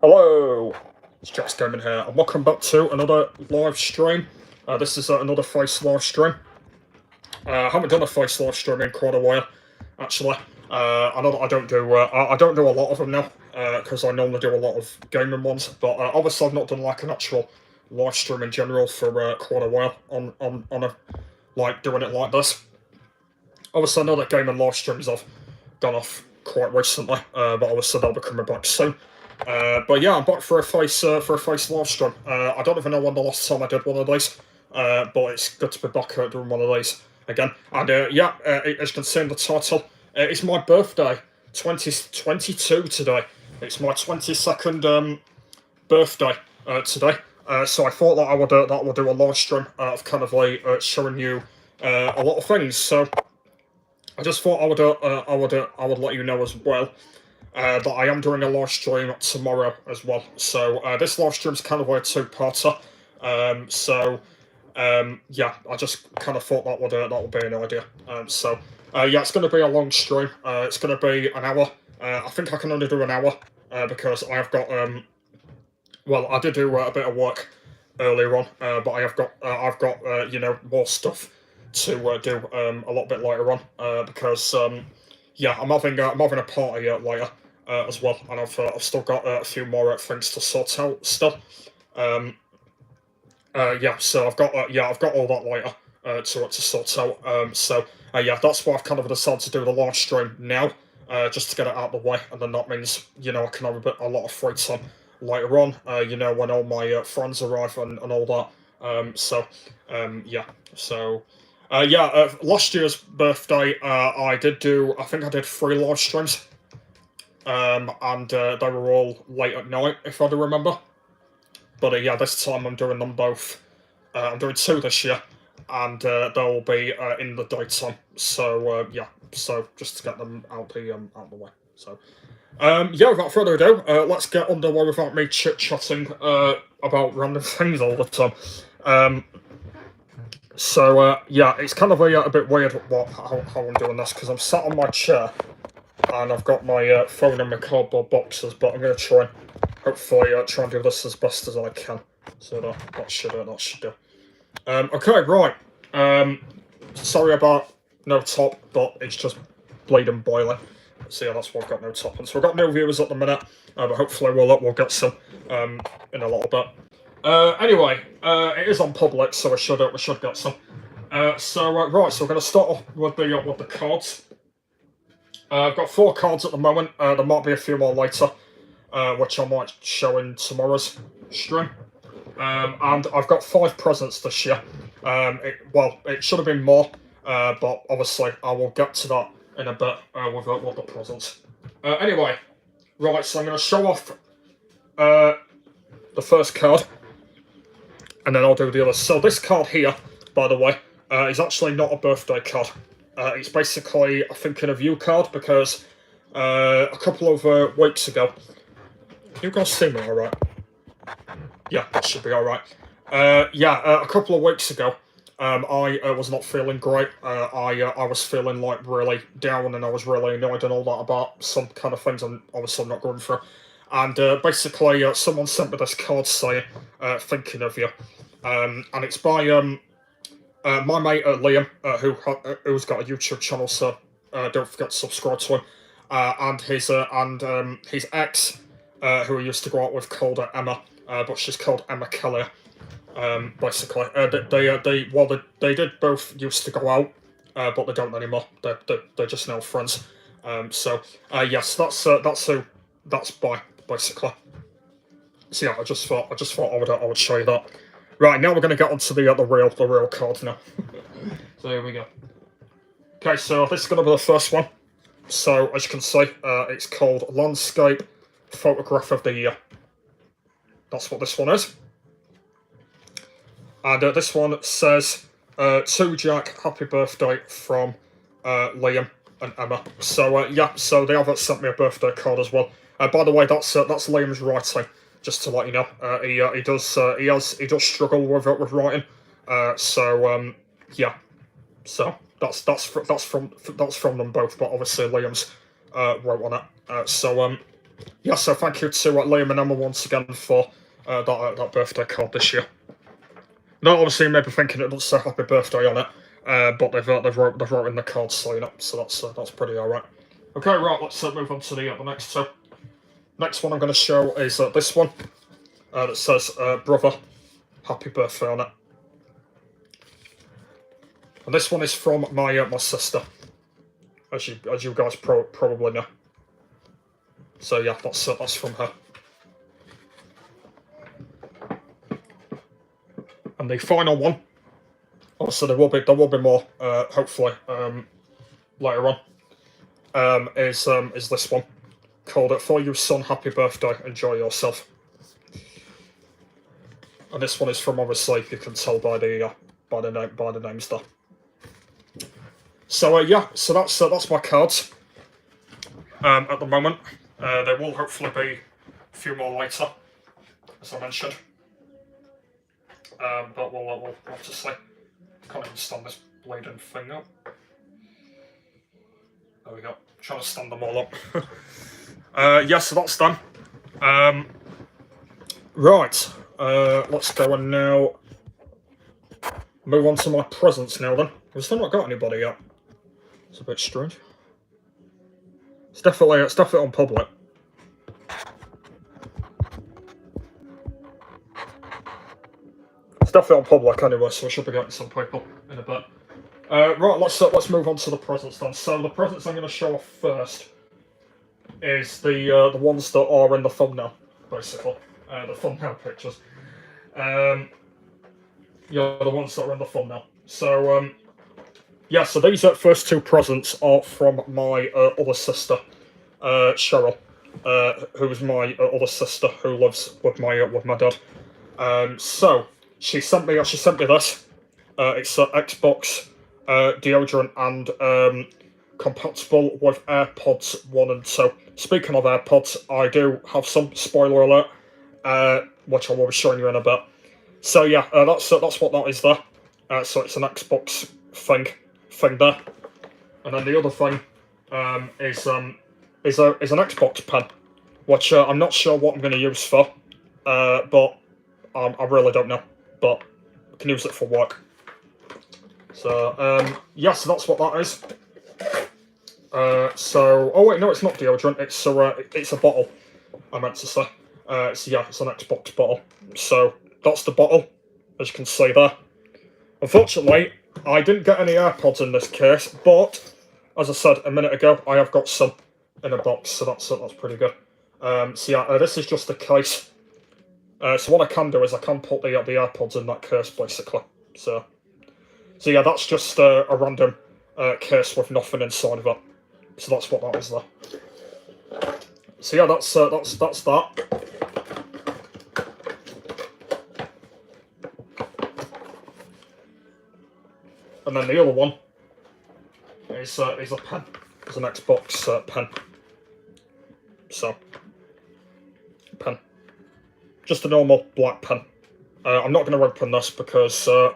Hello, it's Jax Gaming here, and welcome back to another live stream. This is another Face live stream. I haven't done a Face live stream in quite a while, actually. I know that I don't do a lot of them now, because I normally do a lot of gaming ones. But obviously, I've not done like an actual live stream in general for quite a while like doing it like this. Obviously, I know that gaming live streams have gone off quite recently, but obviously they'll be coming back soon. But yeah, I'm back for a face live stream. I don't even know when the last time I did one of these, but it's good to be back doing one of these again. And yeah, as you can see in the title, it's my birthday, 2022 today. It's my 22nd birthday today. So I thought that I would do a live stream of kind of like showing you a lot of things. So I just thought I would let you know as well. That I am doing a live stream tomorrow as well. So this live stream is kind of like a two-parter. Yeah, I just kind of thought that would be an idea. Yeah, it's going to be a long stream. It's going to be an hour. I think I can only do an hour because I have got well, I did do a bit of work earlier on, but I've got you know, more stuff to do a little bit later on because yeah, I'm having a party later as well, and I've still got a few more things to sort out still. Yeah, so I've got all that later to sort out. Yeah, that's why I've kind of decided to do the live stream now, just to get it out of the way, and then that means, you know, I can have a lot of free time later on. You know, when all my friends arrive and all that. Yeah, so. Yeah, last year's birthday, I think I did 3 live streams, and they were all late at night, if I do remember. But yeah, this time I'm doing them both. I'm doing 2 this year, and they'll be in the daytime. So yeah, so just to get them out the way. So yeah, without further ado, let's get underway without me chit-chatting about random things all the time. So yeah, it's kind of a bit weird how I'm doing this, because I'm sat on my chair and I've got my phone in my cardboard boxes, but I'm going to try and hopefully try and do this as best as I can. So that should do. Okay, right. Sorry about no top, but it's just bleeding boiling. So yeah, that's why I've got no top. And so we've got no viewers at the minute, but hopefully we'll get some in a little bit. Anyway, it is on public, so we should get some. Right, so we're going to start off with the cards. I've got 4 cards at the moment. There might be a few more later, which I might show in tomorrow's stream. And I've got 5 presents this year. It should have been more, but obviously I will get to that in a bit with the presents. Anyway, right, so I'm going to show off the first card, and then I'll do the others. So this card here, by the way, is actually not a birthday card. It's basically, I think, a view card, because a couple of weeks ago... You guys see me alright? Yeah, that should be alright. Yeah, a couple of weeks ago, I was not feeling great. I was feeling like really down, and I was really annoyed and all that about some kind of things I'm obviously not going through. And basically, someone sent me this card saying, thinking of you. And it's by my mate Liam, who's got a YouTube channel, so don't forget to subscribe to him. And his ex, who he used to go out with, called her Emma, but she's called Emma Kelly. Basically, they did both used to go out, but they don't anymore. They're just now friends. Yes, that's by, basically. So yeah, I just thought I would show you that. Right, now we're going to get onto the real cards now. So here we go. Okay, so this is going to be the first one. So as you can see, it's called Landscape Photograph of the Year. That's what this one is. And this one says, to Jack, happy birthday from Liam and Emma. So yeah, so they have sent me a birthday card as well. By the way, that's Liam's writing. Just to let you know, he does struggle with writing. Yeah, so that's from them both. But obviously Liam's wrote on it. yeah, so thank you to Liam and Emma once again for that birthday card this year. Now, obviously, you may be thinking it doesn't say happy birthday on it, but they've wrote in the card sign up, so that's pretty alright. Okay, right, let's move on to the next two. Next one I'm going to show is this one that says brother, happy birthday on it. And this one is from my sister, as you guys probably know. So yeah, that's from her. And the final one, obviously there will be more, hopefully, later on. Is this one called "For You Son, Happy Birthday, Enjoy Yourself." And this one is from, obviously, you can tell by the names there. So yeah, so that's my cards. At the moment, there will hopefully be a few more later, as I mentioned. But we'll have to see. Can't even stand this bleeding thing up. There we go. Trying to stand them all up. Yeah, so that's done. Right. Let's go and now move on to my presents now then. I've still not got anybody yet. It's a bit strange. It's definitely on public. It's definitely on public anyway, so I should be getting some people in a bit. Right, let's move on to the presents then. So the presents I'm going to show off first is the ones that are in the thumbnail, basically. The thumbnail pictures. Yeah, the ones that are in the thumbnail. So yeah, so these first two presents are from my other sister, Cheryl, who is my other sister who lives with my dad. So she sent me this. It's an Xbox deodorant and compatible with AirPods 1 and 2. Speaking of AirPods, I do have some, spoiler alert, which I will be showing you in a bit. So yeah, that's what that is there. So it's an Xbox thing there, and then the other thing is an Xbox pen, which I'm not sure what I'm going to use for, but I really don't know. But I can use it for work. So yeah, so that's what that is. So oh wait, no, it's not deodorant. It's a bottle. I meant to say. It's an Xbox bottle. So that's the bottle, as you can see there. Unfortunately, I didn't get any AirPods in this case, but as I said a minute ago, I have got some in a box, so that's pretty good. So yeah, this is just a case. So what I can do is I can put the AirPods in that case, basically. So yeah, that's just a random case with nothing inside of it. So that's what that is there. So yeah, that's that. And then the other one is a pen. It's an Xbox pen. So, pen. Just a normal black pen. I'm not going to open this because I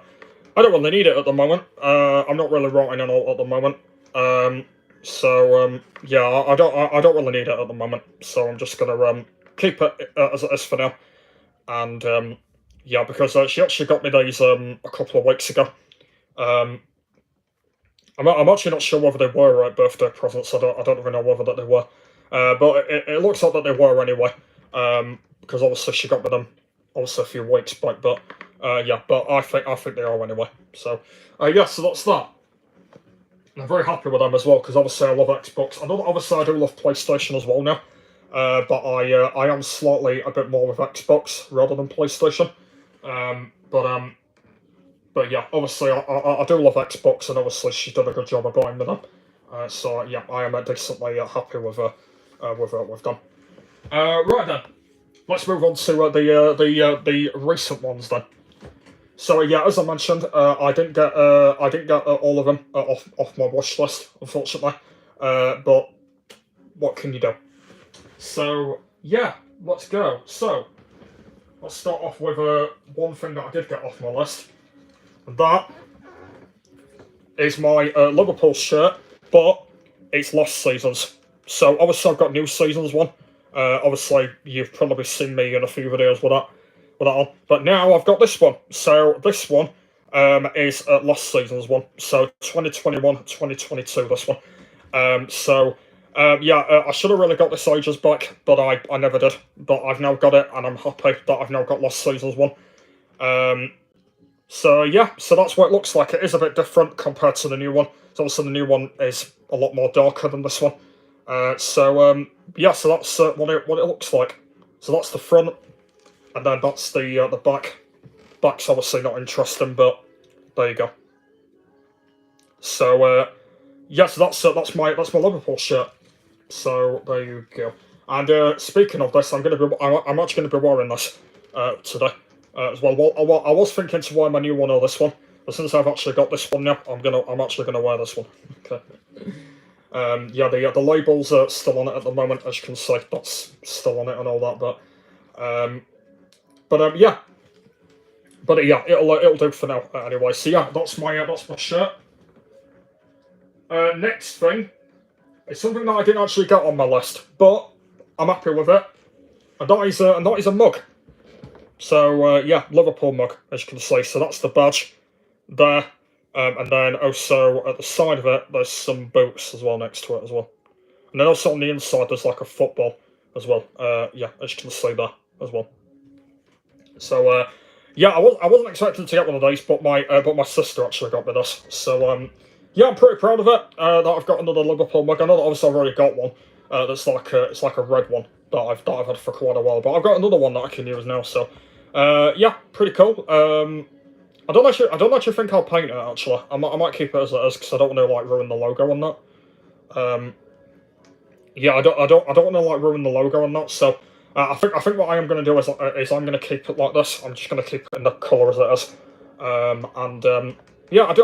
don't really need it at the moment. I'm not really writing on it at the moment. Yeah, I don't really need it at the moment. So I'm just going to keep it as it is for now. And yeah, because she actually got me these a couple of weeks ago. I'm actually not sure whether they were birthday presents. I don't even know whether that they were, but it looks like that they were anyway. Because obviously she got me them obviously a few weeks back, but yeah, but I think they are anyway. So yeah, so that's that. I'm very happy with them as well because obviously I love Xbox. Obviously I do love PlayStation as well now, but I am slightly a bit more with Xbox rather than PlayStation. But yeah, obviously I do love Xbox, and obviously she did a good job of buying me them. So yeah, I am decently happy with them. Right then, let's move on to the recent ones then. So yeah, as I mentioned, I didn't get all of them off my wish list, unfortunately. But what can you do? So yeah, let's go. So let's start off with one thing that I did get off my list. And that is my Liverpool shirt, but it's last season's. So obviously I've got new season's one, Obviously, you've probably seen me in a few videos with that on. But now I've got this one. So this one is last season's one. So 2021, 2022, this one. I should have really got this ages back, but I never did. But I've now got it, and I'm happy that I've now got last season's one. So that's what it looks like. It is a bit different compared to the new one. So obviously the new one is a lot more darker than this one. So that's what it looks like. So that's the front, and then that's the back. Back's obviously not interesting, but there you go. So so that's my Liverpool shirt. So there you go. And speaking of this, I'm actually gonna be wearing this today as well. Well, I was thinking to wear my new one or this one, but since I've actually got this one now, I'm actually gonna wear this one. Okay. The labels are still on it at the moment, as you can see. That's still on it and all that, it'll do for now anyway. So yeah, that's my shirt. Next thing is something that I didn't actually get on my list, but I'm happy with it, and that is a mug. So Liverpool mug, as you can see. So that's the badge there. And then also at the side of it, there's some boots as well next to it as well. And then also on the inside, there's like a football as well. As you can see there as well. So I wasn't expecting to get one of these, but my sister actually got me this. So I'm pretty proud of it. That I've got another Liverpool mug. I know that obviously I've already got one. That's it's like a red one that I've had for quite a while. But I've got another one that I can use now. So pretty cool. I don't actually think I'll paint it. Actually, I might keep it as it is because I don't want to like ruin the logo on that. I don't want to like ruin the logo on that. So I think what I am going to do is I'm going to keep it like this. I'm just going to keep it in the colour as it is. I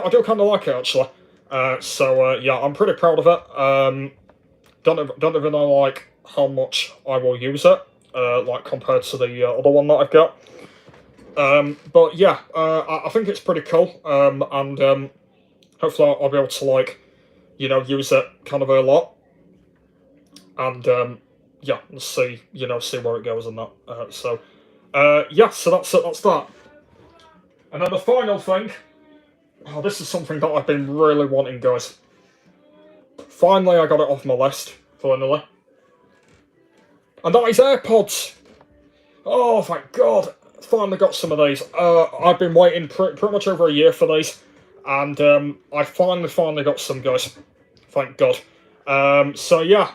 do kind of like it actually. I'm pretty proud of it. Don't even know like how much I will use it. Like compared to the other one that I've got. I think it's pretty cool, and hopefully I'll be able to like, use it kind of a lot, and see where it goes and that. So that's it. That's that. And then the final thing. Oh, this is something that I've been really wanting, guys. Finally, I got it off my list. Finally, and that is AirPods. Oh, thank God. Finally got some of these. I've been waiting pretty much over a year for these, and I finally got some, guys. Thank God. Finally.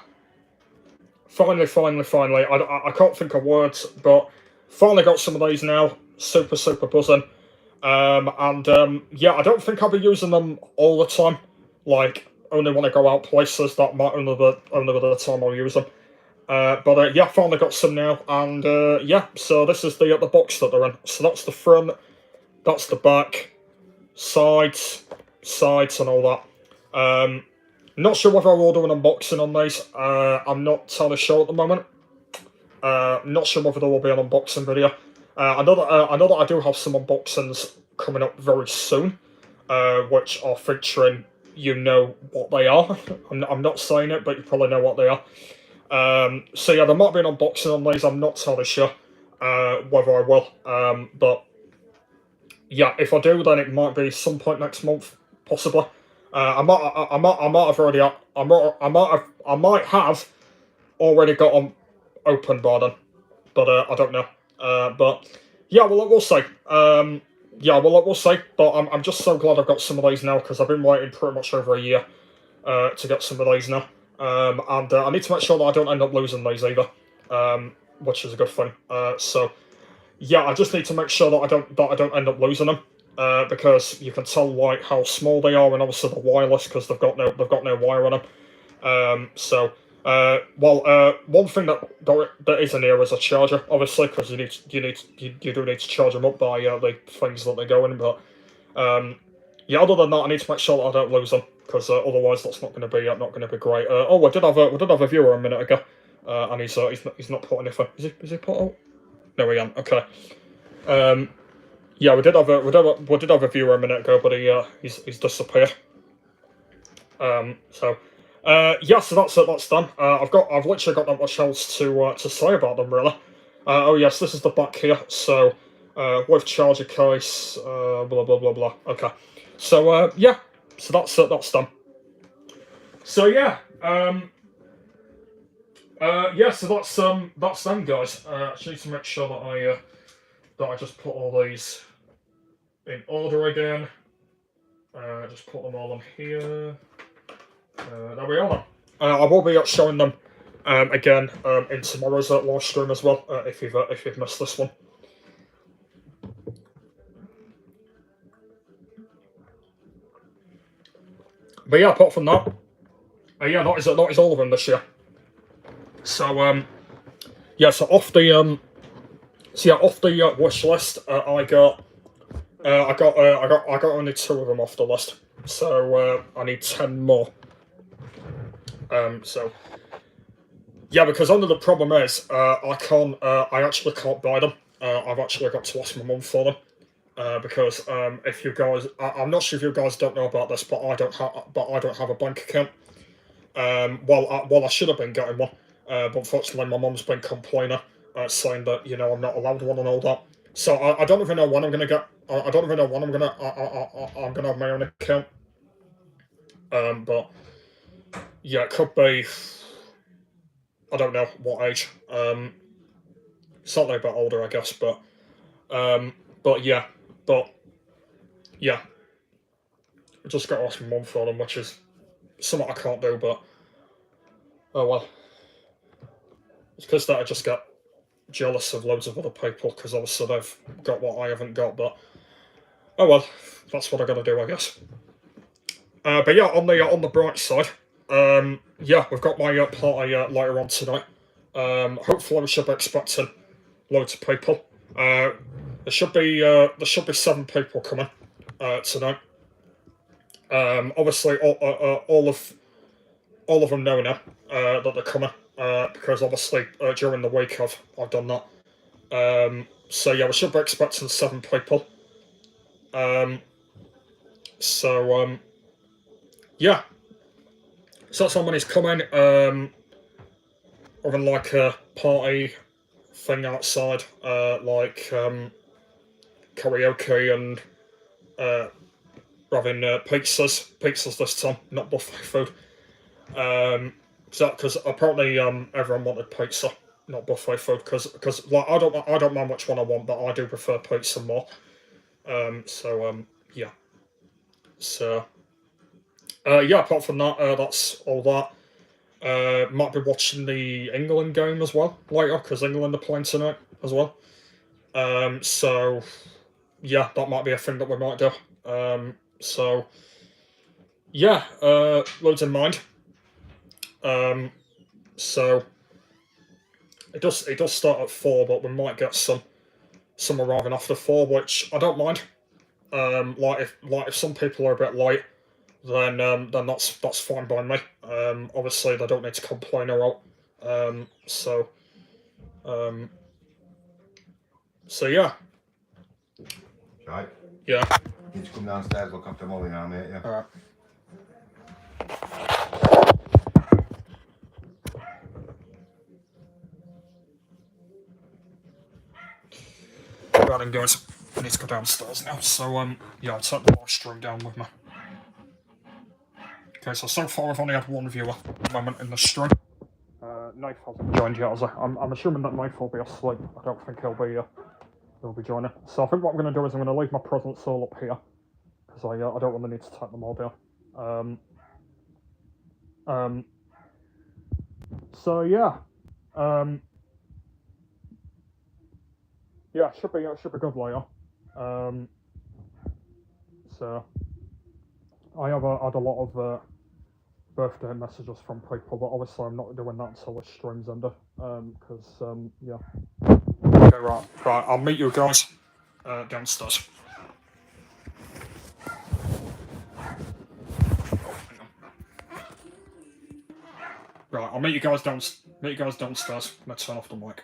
I can't think of words, but finally got some of these now. Super buzzing. I don't think I'll be using them all the time. Like only when I go out places, that might only be the time I'll use them. Finally got some now, and so this is the box that they're in. So that's the front, that's the back, sides, and all that. Not sure whether I will do an unboxing on these. I'm not entirely sure at the moment. Not sure whether there will be an unboxing video. I know that I do have some unboxings coming up very soon, which are featuring what they are. I'm not saying it, but you probably know what they are. There might be an unboxing on these. I'm not totally sure whether I will. If I do, then it might be some point next month, possibly. I might have already got them open by then, but I don't know. We'll see. We'll see. But I'm just so glad I've got some of these now because I've been waiting pretty much over a year to get some of these now. I need to make sure that I don't end up losing these either, which is a good thing. I just need to make sure that I don't end up losing them, because you can tell like how small they are, and obviously they're wireless because they've got no wire on them. One thing that isn't here is a charger, obviously, because you do need to charge them up by the things that they go in. But other than that, I need to make sure that I don't lose them, because otherwise that's not going to be great. We did have a viewer a minute ago, and he's not put anything. Is he put out? No, he ain't. Okay. We did have a viewer a minute ago, but he's disappeared. Yeah, so that's it. That's done. I've literally got not much else to say about them really. Oh yes, this is the back here. So, with charger case, blah blah blah blah. Okay. So yeah, so that's it. That's done. So yeah, yeah. So that's them, guys. I just need to make sure that I just put all these in order again. Just put them all on here. There we are. I will be showing them again in tomorrow's live stream as well. If you've missed this one. But yeah, apart from that, yeah, that is all of them this year. So yeah, so off the wish list, I got only 2 of them off the list. So I need 10 more. So yeah, because only the problem is I actually can't buy them. I've actually got to ask my mum for them. Because if you guys, I'm not sure if you guys don't know about this, but I don't have a bank account. Well, I should have been getting one, but unfortunately, my mum's been complaining, saying that I'm not allowed one and all that. So I don't even know when I'm gonna get. I don't even know when I'm gonna have my own account. But yeah, it could be. I don't know what age. Certainly a bit older, I guess. But yeah, but yeah, I just got to ask my mum for them, which is something I can't do. But oh well, it's because that I just get jealous of loads of other people because obviously they've got what I haven't got. But oh well, that's what I got to do, I guess. But yeah, on the bright side, yeah, we've got my party later on tonight. Hopefully, we should be expecting loads of people. There should be 7 people coming tonight. Obviously, all of them know now that they're coming because obviously during the week I've done that. So yeah, we should be expecting 7 people. So yeah, so that's how many's coming. Having like a party thing outside, like karaoke and having pizzas this time, not buffet food. Because apparently everyone wanted pizza, not buffet food. Because like I don't mind which one I want, but I do prefer pizza more. Yeah. So yeah. Apart from that, that's all that. Might be watching the England game as well later because England are playing tonight as well. So yeah, that might be a thing that we might do. So yeah, loads in mind. So it does start at 4, but we might get some arriving after 4, which I don't mind. Like if some people are a bit late, then that's fine by me. Obviously they don't need to complain or out. Um, so um, so yeah, Right. yeah. You need to come downstairs, look after Molly now, mate, yeah. Alright. Right then, guys. I need to go downstairs now. So yeah, I'll take the live stream down with me. Okay, so far I've only had 1 viewer at the moment in the stream. Knife hasn't joined yet, has he? I'm assuming that Knife will be asleep. I don't think he'll be joining. So I think what I'm going to do is I'm going to leave my presents all up here because I don't really need to take them all down. So yeah, yeah, it should be good later. So I have had a lot of birthday messages from people, but obviously I'm not doing that until the stream's ended. Because yeah. Okay, right. I'll meet you guys downstairs. Right, I'll meet you guys downstairs. I'm gonna turn off the mic.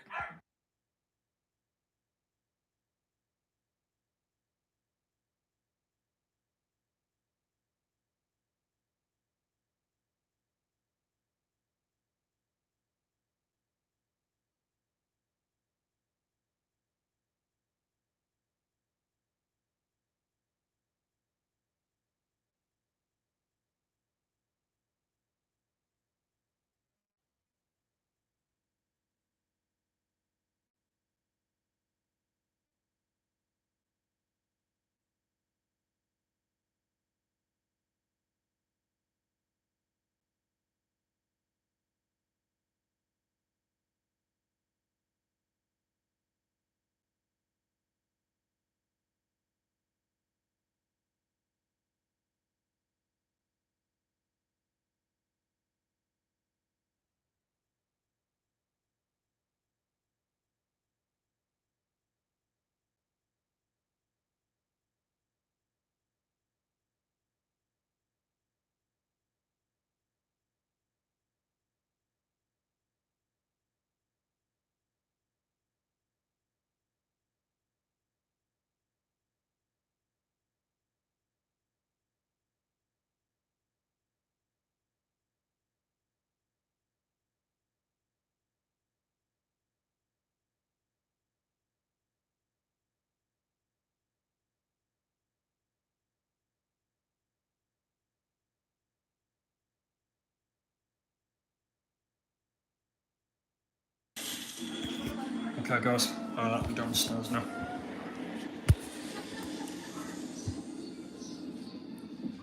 Okay guys, I'm downstairs now.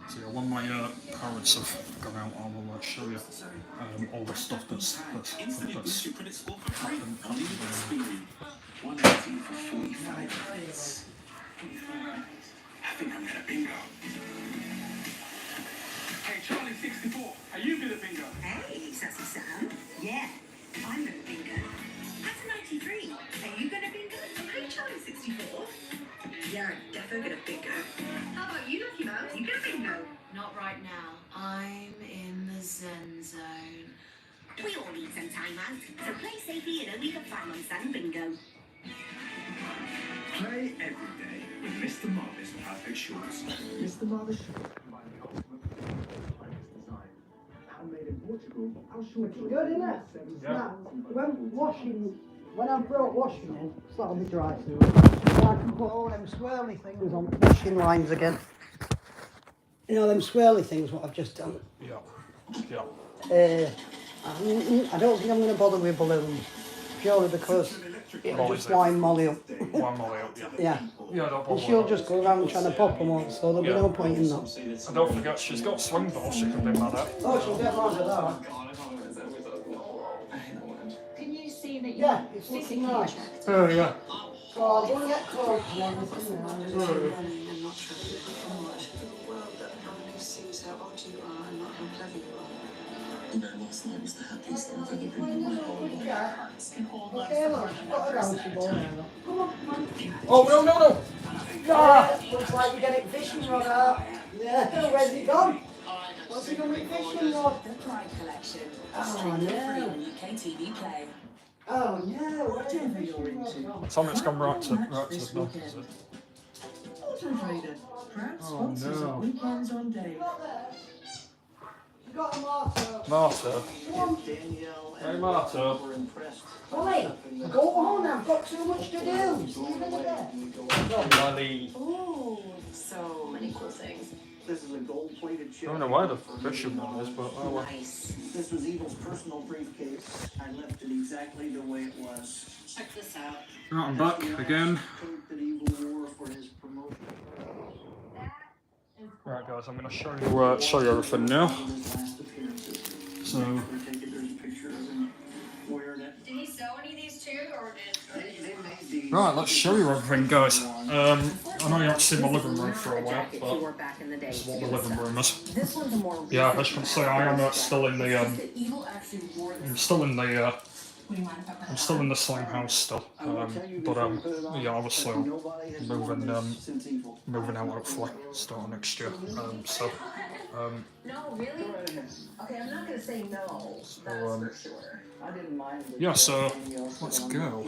So yeah, when my parents have gone out, I will show you all the stuff that's happened. I'll leave it at speed. 180 for 45 minutes. I think I'm gonna bingo. Hey, Charlie 64, are you good at bingo? Hey, Sassy Sam. Yeah, I'm good at bingo. That's a 93. Are you good at bingo? Hey, Charlie 64. Yeah, I'm definitely good at bingo. How about you, Lucky Mouse? You good at bingo? Not right now. I'm in the Zen zone. We all need some time out, so play safely and only have fun on Sun Bingo. Play every day with Mr. Marvis Perfect Shorts. Mr. Marvis Shorts combine the ultimate finest design. Handmade in Portugal, our shorts Looking good, isn't it? Now, when I brought washing in, so that'll be dry soon. So I can put all them swirly things on washing lines again. You know them swirly things what I've just done. Yeah. Yeah. I don't think I'm going to bother with balloons, purely because it'll just wind Molly up. One more out, yeah. Yeah. Yeah, don't And bother she'll with just go around trying to pop them all, so there'll be no point in that. that. And don't forget, she's got swing balls she can be mad at. Oh, she'll get mad at that. Can you see that Yeah, it's looking nice. Oh, yeah. So I'm going to get close and everything now. I'm not sure how much of the world that only sees how odd you are and not how clever you are. You know, last night was the happiest thing I've ever been in my whole life. Yeah. In all my Okay, look, got a bouncy ball now. Come on, man. Oh, no, no, no! Ah, looks like you're getting fishing rod out. Yeah, where's it gone? What's it going to be fishing rod? The Pride Collection. Oh, Streaming no. free on UK TV Play. Oh, no, where's the Whatever you're fishing rod into. gone? Something's gone right to This no. weekend. Auto Trader, proud Oh, sponsors no. of Weekends on Day. You got a marker. Marta. Danielle Hey, and Martha. Rob were impressed. Why? Go on, I've got too much to do. See you in a bit. Money. Ooh, so many cool things. This is a gold-plated I chair. don't know where the fishing one is, but oh well. Nice. This was Evil's personal briefcase. I left it exactly the way it was. Check this out. Right, I'm back again. Coat that Evil wore for his promotion. Right, guys, I'm going to show you everything now. So, There's a picture of him wearing it. Did he sew any of these too, or did? They made these. right, let's show you everything, guys. I know you haven't seen my living room for a while, Jacket you wore but back in the day. this is what the living room is. This one's a more Yeah, recent as you can see, I am still in the Evil actually wore this. I'm still in the Would you mind if I put I'm it still on? in the same house still. Yeah, obviously I'm moving out hopefully starting next year. No, really? Okay, I'm not gonna say no. That's for sure. I didn't mind it. Yeah, so let's go.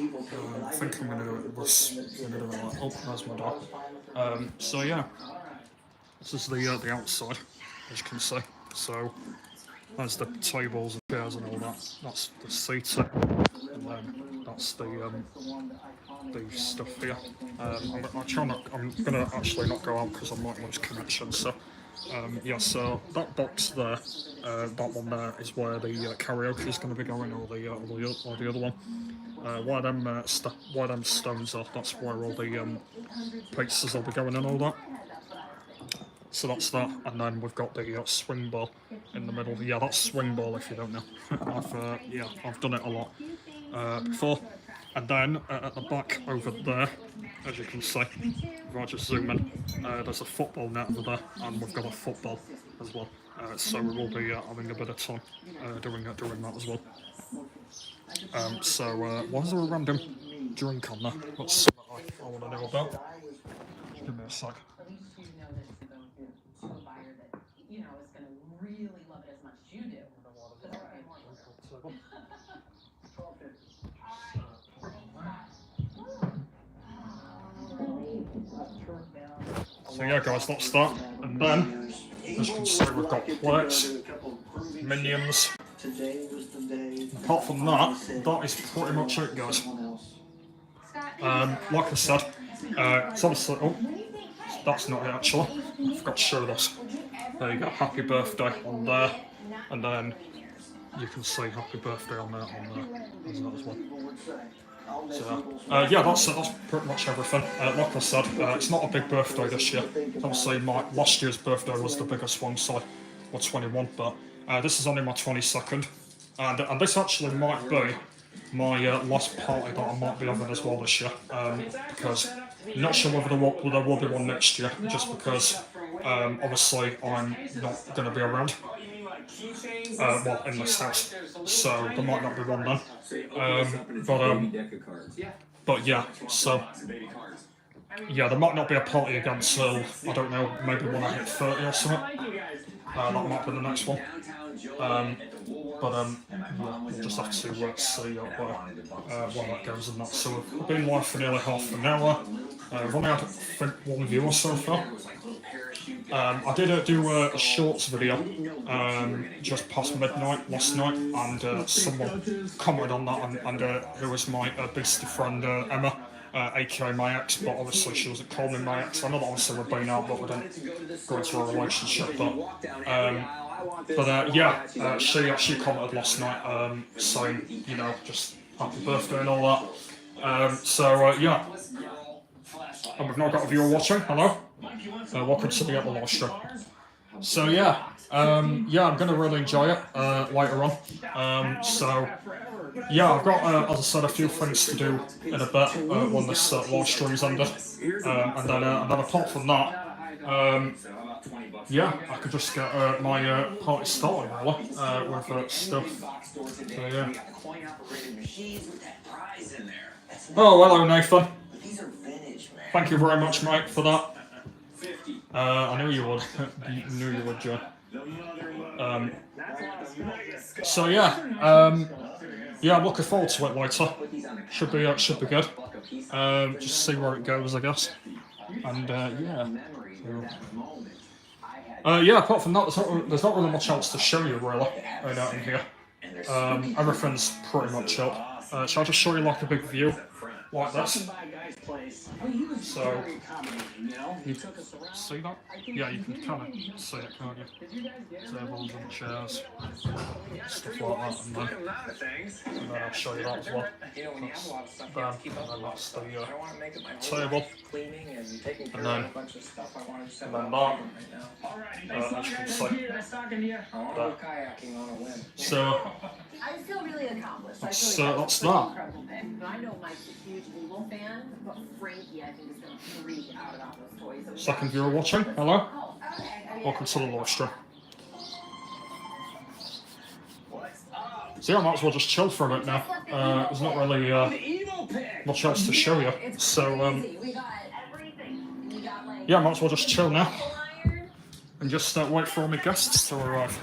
I think I'm gonna do it like, oh, there's my dog. So yeah, this is the outside, as you can see. So there's the tables and chairs and all that. That's the seating, and then that's the stuff here. I'm gonna actually not go out because I might lose connection. So yeah, so that box there, that one there is where the karaoke is going to be going, or the other one. Where them stones are, that's where all the pizzas will be going and all that. So that's that, and then we've got the swing ball in the middle. Yeah, that's swing ball if you don't know. I've done it a lot before. And then at the back over there, as you can see, if I just zoom in, there's a football net over there, and we've got a football as well. So we will be having a bit of time doing that as well. Why is there a random drink on there? That's something I want to know about. Just give me a sec. At least you know that it's to a buyer that, you know, is going to really love it as much as you do. So yeah guys, that's that. And then, as you can see, we've got plates, minions. Apart from that, that is pretty much it guys. Like I said, it's obviously, oh, that's not it actually. I forgot to show this. There you go, happy birthday on there. And then you can see happy birthday on there as well. So, yeah, that's pretty much everything. Like I said, it's not a big birthday this year. Obviously, my last year's birthday was the biggest one, so or 21, but this is only my 22nd, and this actually might be my last party that I might be having as well this year, because I'm not sure whether there will be one next year, just because obviously I'm not going to be around, well, in this house, so there might not be one then, but yeah, so yeah, there might not be a party again till, I don't know, maybe when I hit 30 or something. That might be the next one. Yeah, we'll just have to see where that goes and that. So we've been live for nearly half an hour. I've only had, I think, one viewer so far. I did do a shorts video just past midnight last night, and someone commented on that, and who was my beastie friend Emma, aka my ex, but obviously she wasn't calling me my ex. I know that obviously we've been out, but we didn't go into a relationship. But yeah, she commented last night saying, you know, just happy birthday and all that. So yeah, and we've now got a viewer watching. Hello, welcome to the live stream. So yeah, yeah, I'm gonna really enjoy it later on. So yeah, I've got, as I said, a few things to do in a bit when this live stream's ended, and then apart from that, yeah, I could just get my party started really with stuff. So yeah. Oh, hello Nathan. Thank you very much, mate, for that. I knew you would. Knew you would, Joe. So yeah, yeah, I'm looking forward to it later. Should be good. Just see where it goes, I guess. And yeah. So, yeah, apart from that, there's not really much else to show you really out in here. Everything's pretty much up. Shall I just show you like a big view like this? So, you see that? Yeah, you can kind of see it, can't you? Tables and chairs, stuff like that, and then I'll show you that as well. That's them, and then that's the table, and then that, as you can see. So, I feel really accomplished. that's that. I know Mike's a huge Google fan, but Frankie, I think, is going to freak out about those toys. Second viewer watching, hello. Welcome to the live stream. So yeah, I might as well just chill for a bit now. There's not really much else to show you. So yeah, I might as well just chill now and just wait for all my guests to arrive.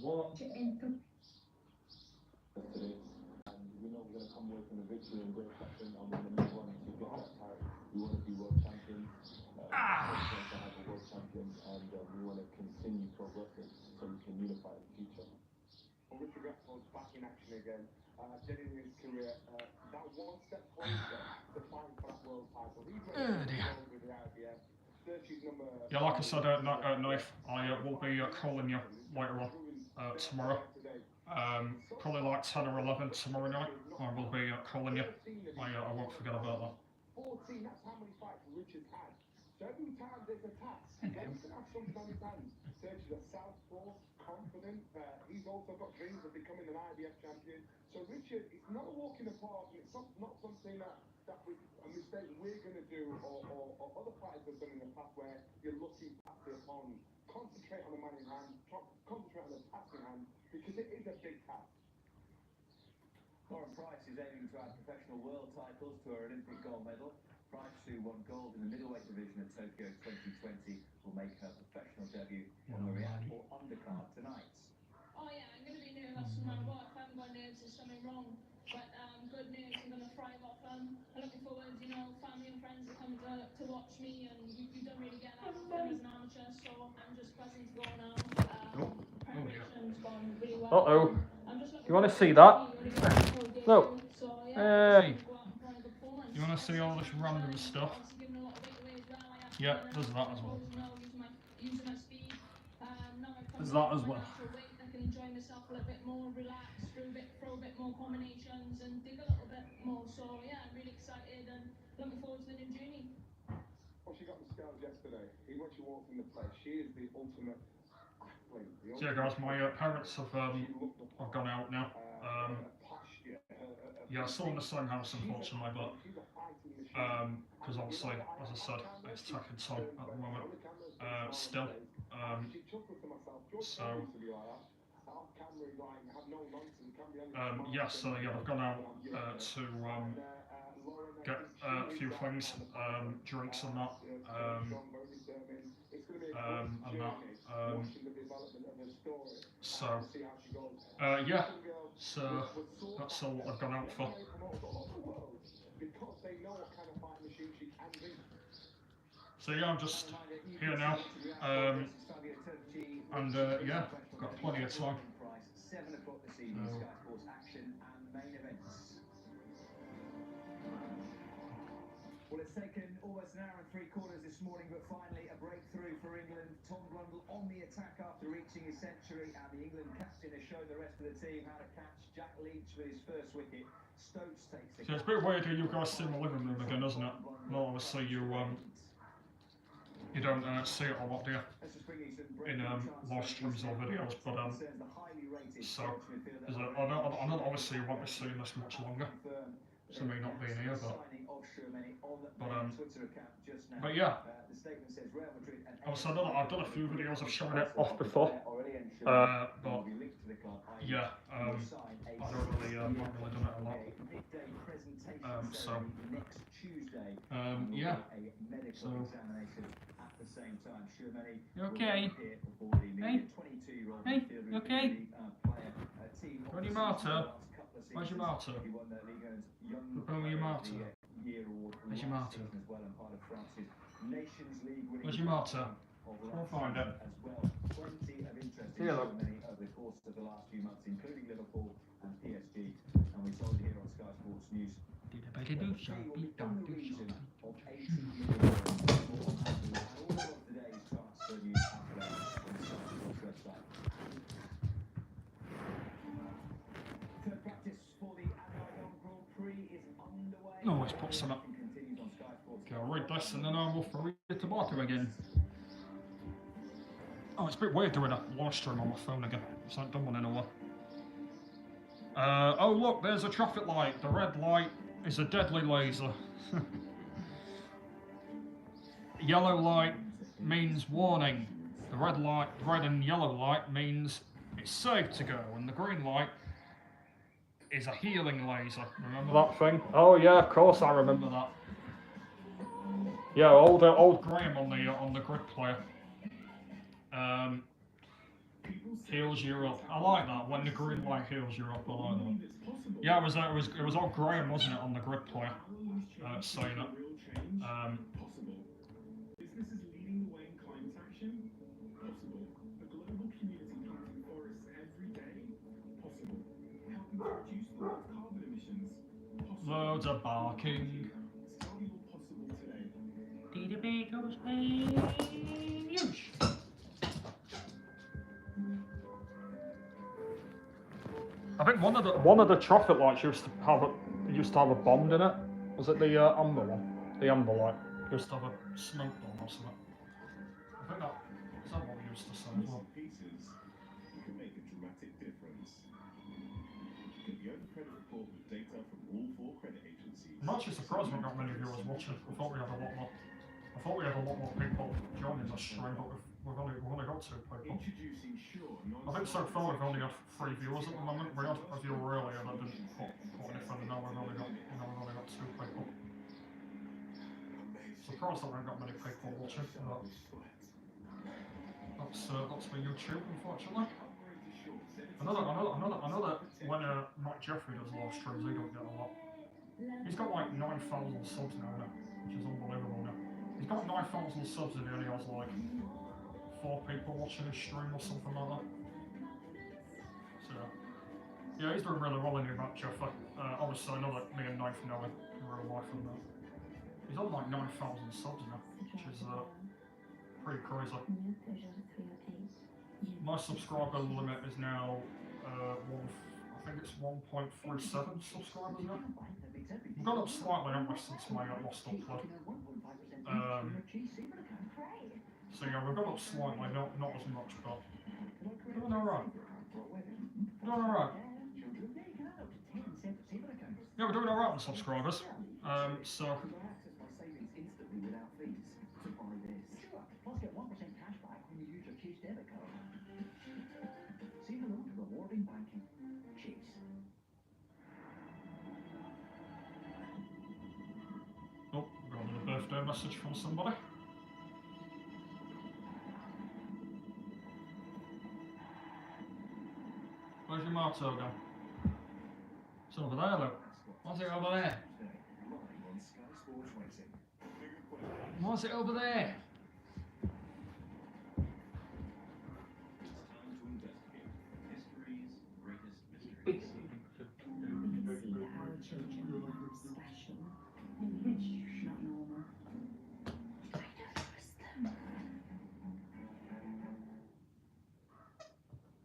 What? Richard Gretford's back in action again. Getting his career that one step closer to fighting for that world title. He's with the IBF. Yeah, like I said, Knife, I will be calling you later on tomorrow. Probably like 10 or 11 tomorrow night. I will be calling you. I won't forget about that. 14, that's how many fights Richard's had. So every time there's a task, he's going to have something on his hands. Serge is a southpaw, confident. He's also got dreams of becoming an IBF champion. So Richard, it's not a walk in the park, and it's not something that a mistake we're going to do or other fighters have done in the past where you're looking past the opponent. Concentrate on the man in hand, concentrate on the task in hand, because it is a big task. Lauren Price is aiming to add professional world titles to her Olympic gold medal. Price, who won gold in the middleweight division at Tokyo 2020, will make her professional debut on the Riyadh or undercard tonight. Oh yeah, I'm going to be nervous no matter what. If I haven't got nerves, there's something wrong. But good news, I'm going to thrive off them. I'm looking forward, you know, family and friends that come to watch me, and you don't really get that as an amateur, so I'm just buzzing to go now. Preparation's gone really well. I'm just looking You want to see that? Look. Hey. You want to see all this random stuff? Yeah, there's that as well. There's that as well. I can enjoy myself a little bit more, relax, throw a bit more combinations and dig a little bit more. So yeah, I'm really excited and looking forward to the new journey. Well, she got the scales yesterday. Even when she walked in the place, she is the ultimate athlete. So yeah, guys, my parents have gone out now. Yeah, still in the same house, unfortunately, but because obviously, as I said, it's taking time at the moment. Still, so yeah, so yeah, I've gone out to get a few things, drinks and that, so yeah, so that's all I've gone out for. So yeah, I'm just here now, and yeah, got plenty of time. 7 o'clock this evening, Sky Sports Action and main events. Well, it's taken almost an hour and 3/4 this morning, but finally a breakthrough for England. Tom Blundell on the attack after reaching his century, and the England captain has shown the rest of the team how to catch. Jack Leach with his first wicket. Stokes takes the... So it's a bit weird when you guys see my living room again, isn't it? No, obviously you don't see it a lot, do you? In live streams or videos, but so I know obviously you won't be seeing this much longer, so me not being here, but yeah. Also, I've done a few videos of showing it off before, but yeah, I don't really done it a lot. So yeah. So you okay? Hey, hey, you okay? Where's your martyr? Where's your martyr? Where's your martyr? Where's your martyr? Where's your martyr? I'll find it. See you, look. Over the course of the last few months, including Liverpool and PSG, and we told you here on Sky Sports News. Of 80 million all of today's transfer news updates on the Sky Sports website. Third practice for the Azerbaijan Grand Prix is underway. No, let's put some up. Okay, I'll read this and then I will read it to Martha again. Oh, it's a bit weird doing a live stream on my phone again. It's not done one in a while. Oh look, there's a traffic light. The red light is a deadly laser. Yellow light means warning. The red and yellow light means it's safe to go, and the green light is a healing laser. Remember that thing? Oh yeah, of course I remember that. Yeah, old Graham on the grid player. Heals you up. I like that when the green light heals you up. I like that. Yeah, it was old Graham, wasn't it, on the grid player? Saying it. Businesses leading the way in climate action? Possible. A global community planting forests every day? Possible. Helping to reduce the world's carbon emissions? Possible. Loads of barking. It's only possible today. I think one of the traffic lights used to have a bomb in it. Was it the amber one? The amber light used to have a smoke bomb or something. I think is that what we used to say as well. Pieces, you can make a dramatic difference. Get the Open Credit Report with data from all 4 credit agencies. I'm actually surprised we got many viewers watching. I thought we had a lot more. I thought we had a lot more people joining the stream, but we've only got 2 people. Introducing Sure. I think so far we've only got 3 viewers at the moment. We had a viewer earlier that didn't put anything, and now we've only got 2 people. Surprised that we haven't got many people watching. But that's for YouTube, unfortunately. I know that when Matt Jeffrey does live streams, he don't get a lot. He's got like 9,000 subs now, which is unbelievable now. He's got 9,000 subs and he only has like 4 people watching his stream or something like that. So Yeah, he's doing really well in about Jeffy. Obviously, I know that me and Knife know him in real life and that. He's on like 9,000 subs now, which is pretty crazy. My subscriber limit is now I think it's 1.37 subscribers now. I've gone up slightly, haven't I, since my Lost upload. So yeah, we've gone up slightly, not as much, but doing alright. Doing alright. Yeah, we're doing alright with subscribers. So Plus get 1% cash back when you use your Chase debit card. Say hello to rewarding banking. Chase. oh, got another birthday message from somebody. Where's your motto gone? It's over there, look. What's it over there? What's it over there?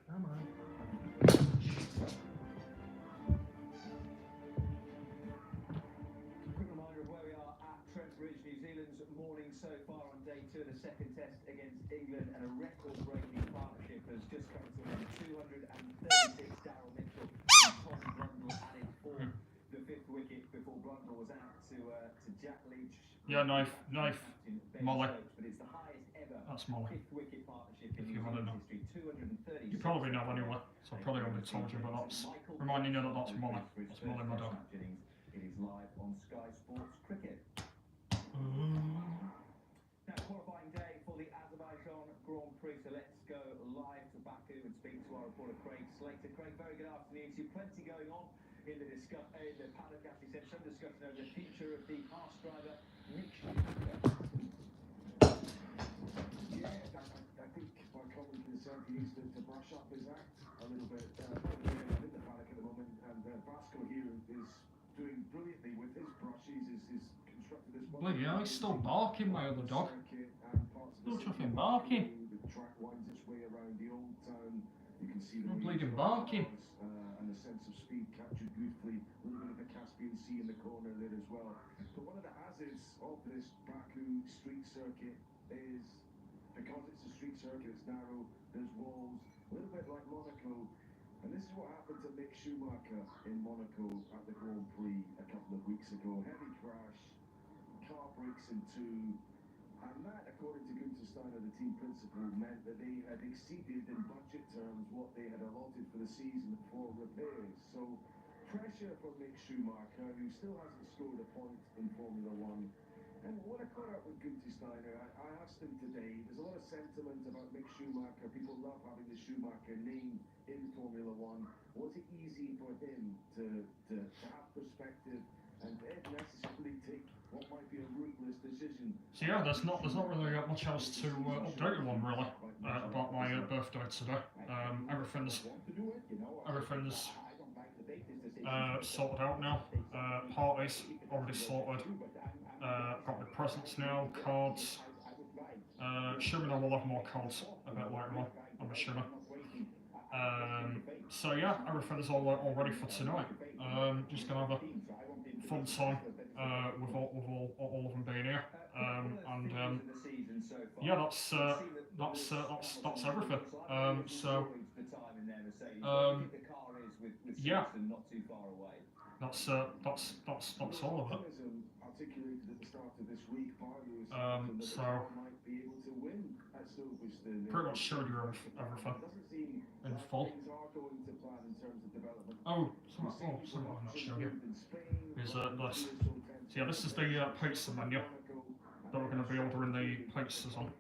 Come on. Quick reminder of where we are at Trent Bridge, New Zealand's morning so far on day 2 of the second test against England, and a record-breaking partnership has just come to an end. 236 Daryl Mitchell and Tommy Brundle added for the 5th wicket before Brundle was out to Jack Leach. Yeah, knife, Molly. But it's the highest ever That's Molly. 5th wicket partnership If in you New want to Zealand know. history. 230. You probably know anyway, so I probably already told you, but that's reminding you that that's Molly. That's Molly, my dog. It is live on Sky Sports Cricket. Now, qualifying day for the Azerbaijan Grand Prix, so let's go live to Baku and speak to our reporter Craig Slater. Craig, very good afternoon to you. Plenty going on in the paddock, as we said, some discussion over the future of the Haas driver, Mick Schumacher. Yeah, I think my colleague concerned he needs to brush up his act a little bit. In the paddock at the moment, and Vasco here is doing brilliantly with his brushes. He's constructed this one. Bloody hell, he's still barking, my other dog. Still chuffing barking. The track winds its way around the old town. You can see the Still bleeding barking. and the sense of speed captured beautifully. A little bit of the Caspian Sea in the corner there as well. But one of the hazards of this Baku street circuit is because it's a street circuit, it's narrow, there's walls, a little bit like Monaco. And this is what happened to Mick Schumacher in Monaco at the Grand Prix a couple of weeks ago. Heavy crash, car breaks in two, and that, according to Gunther Steiner, the team principal, meant that they had exceeded in budget terms what they had allotted for the season for repairs. So pressure from Mick Schumacher, who still hasn't scored a point in Formula One. And when I caught up with Gunther Steiner, I asked him today, there's a lot of sentiment about Mick Schumacher. People love having the Schumacher name in Formula One. Was it easy for him to have perspective and if necessarily take what might be a ruthless decision? So yeah, there's not really much else to update you on really about my birthday today. Everything's sorted out now. Parties already sorted. Got my presents now, cards. Assuming I will have more cards a bit later on, I'm assuming. So yeah, everything's all ready for tonight. Just gonna have a fun time with all of them being here. And yeah, that's everything. Yeah, that's all of it. So pretty much showed you everything in full. Oh, something I've not shown you is this. So yeah, this is the pizza menu that we're going to be ordering the pizzas on,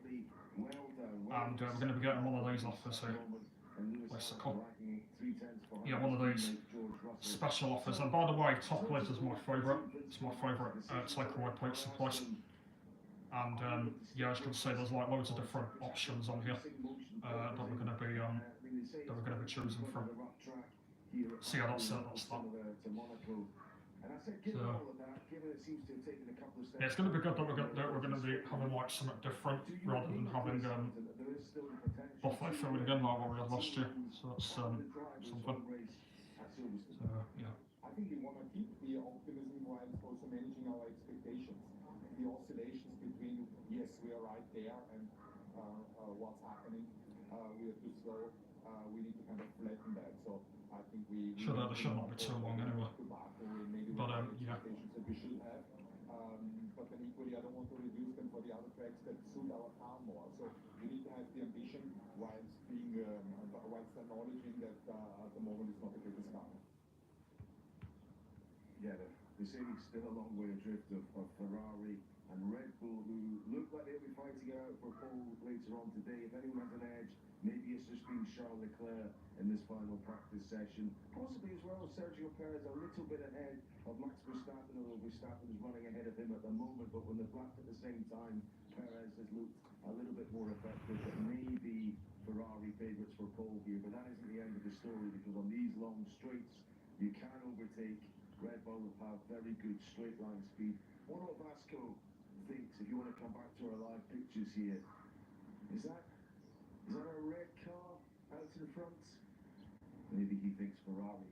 and we're going to be getting one of these offers here. Basically, yeah, one of these special offers. And by the way, Top Plate is my favourite. It's my favourite takeaway pizza place. And yeah, as you can see, there's like loads of different options on here that we're going to be choosing from. So yeah, that's that. To Monaco. And I said, given So, all of that, given it seems to have taken a couple of steps. yeah, it's going to be good that we're going to be having like something different rather than having there is still the potential. buffet food again like what we had last year. So that's something. So yeah. I think we want to keep the optimism while also managing our expectations. The oscillations between, yes, we are right there, and what's happening, we are too slow. We need to kind of flatten that. So I think we Sure, that should not be too long anyway. But yeah. That we should have. But then equally, I don't want to reduce them for the other tracks that suit our car more. So we need to have the ambition whilst being, whilst acknowledging that at the moment it's not the greatest car. Yeah, the Mercedes still a long way adrift of Ferrari and Red Bull, who look like they'll be fighting out for pole later on today. If anyone has an edge, maybe it's just been Charles Leclerc in this final practice session. Possibly as well, Sergio Perez a little bit ahead of Max Verstappen, although Verstappen is running ahead of him at the moment. But when they've lapped at the same time, Perez has looked a little bit more effective. But maybe Ferrari favourites for pole here. But that isn't the end of the story, because on these long straights, you can overtake. Red Bull have very good straight line speed. What Vasco thinks, if you want to come back to our live pictures here, is that a red car out in front? Maybe he thinks Ferrari.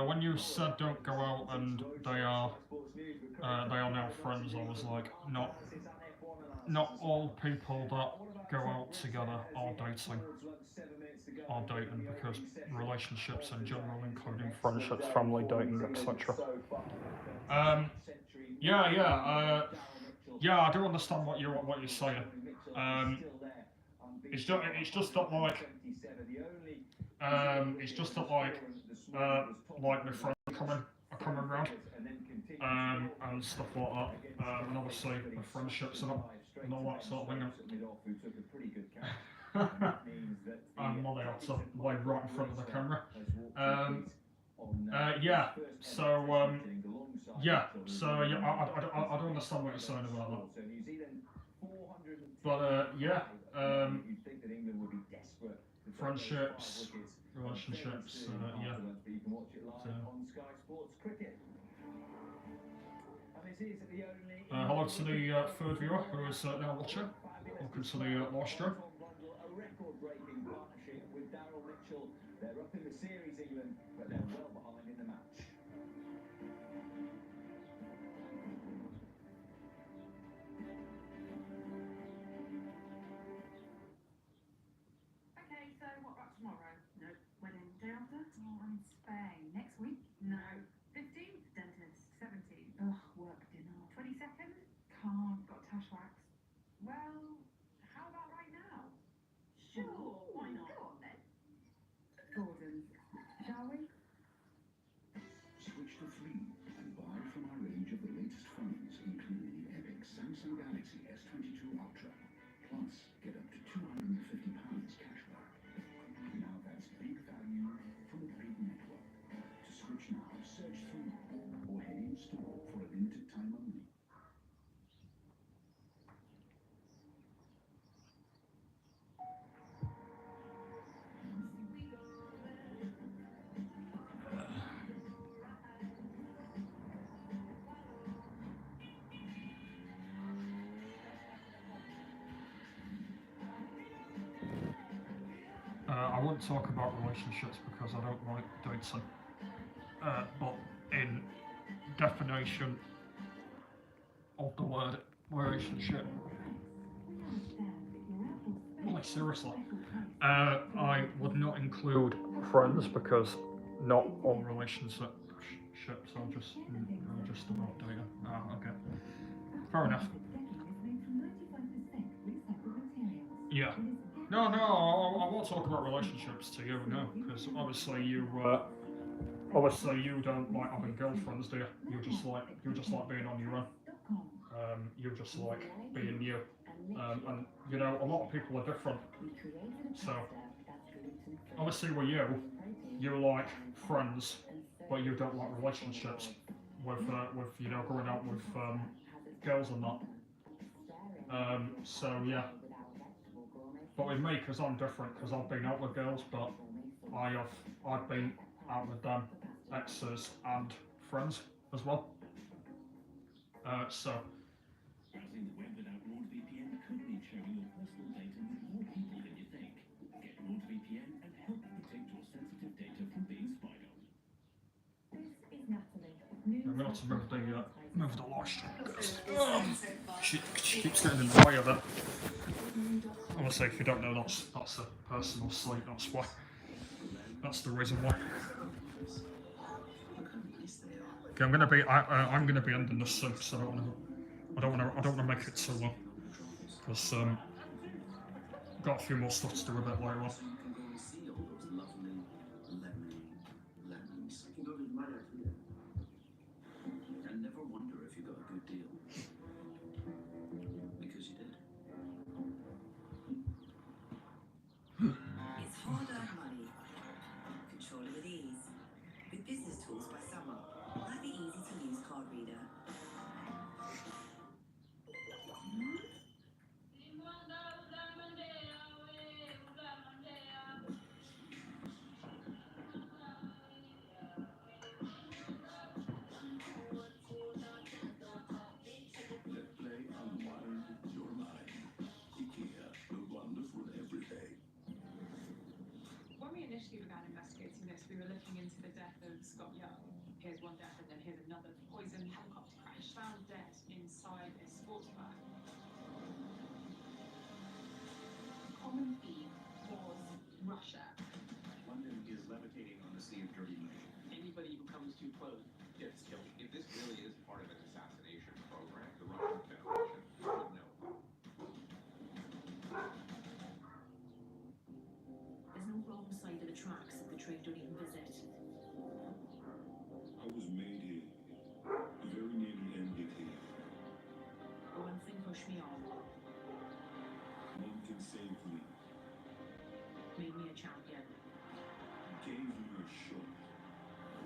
When you said don't go out and they are now friends, I was like, not all people that go out together are dating, because relationships in general, including friendships, family, dating, etc. Yeah, I do understand what you're saying. It's just that like my friends are coming around, and stuff like that, and obviously the friendships and all that sort of thing. I'm not able to lay right in front of the camera. I don't understand what you're saying about that. But friendships, relationships, hello to the third viewer who is now watching. Welcome to the live stream. A record-breaking partnership with Daryl Mitchell. They're up in the series, England, but they're well behind in the match. Okay, so what about tomorrow? No. Wedding day after? Oh, I'm in Spain. Next week? No. 15th? Dentist. 17th? Ugh, work dinner. 22nd? Can't. Got tash wax. Well, how about right now? Sure, why not? Go on then. Gordon, shall we? Switch to 3 and buy from our range of the latest phones, including the epic Samsung Galaxy S22 Ultra. Plus, get up to £250 cashback. Now that's big value from a big network. To switch now, search 3 or head in store for a limited time only. I won't talk about relationships because I don't like dating. But in definition of the word relationship, like seriously, I would not include friends because not all relationships are just about dating. Okay, fair enough. Yeah. No, I won't talk about relationships to you, no, because obviously you don't like having girlfriends, do you? You just like being on your own. You just like being you, and you know a lot of people are different. So obviously with you like friends, but you don't like relationships with you know going out with girls and that. So yeah. But with me, because I'm different, because I've been out with girls, but I've been out with them, exes and friends as well. So Browsing the web without NordVPN could mean sharing your personal data with more people than you think. Get NordVPN and help protect your sensitive data from being spied on. This is Natalie. I'm going to move the live stream because she keeps getting in the way of it. Honestly, if you don't know, that's a personal site. That's why. That's the reason why. Okay, I'm gonna be ending this soon, so I don't wanna make it too long, because got a few more stuff to do a bit later on. So you can go and see all those lovely lemons. You can go to the mine here. And never wonder if you got a good deal. Because you did. It's hard-earned money. Control it with ease. With business tools by Summer. Like the easy-to-use card reader. Let's play Unwind Your Mind. IKEA, the wonderful everyday. When we initially began investigating this, we were looking into the death of Scott Young. Here's one death and then here's another. Poison helicopter crash found dead inside a sports bar. Common theme was Russia. London is levitating on the sea of dirty money. Anybody who comes too close gets killed. If this really is part of an assassination program, the Russian Federation would know. There's no wrong side of the tracks that the train don't even visit. I was made here, very near the end of here. But one thing pushed me on, One can save me, made me a champion. gave me a shot.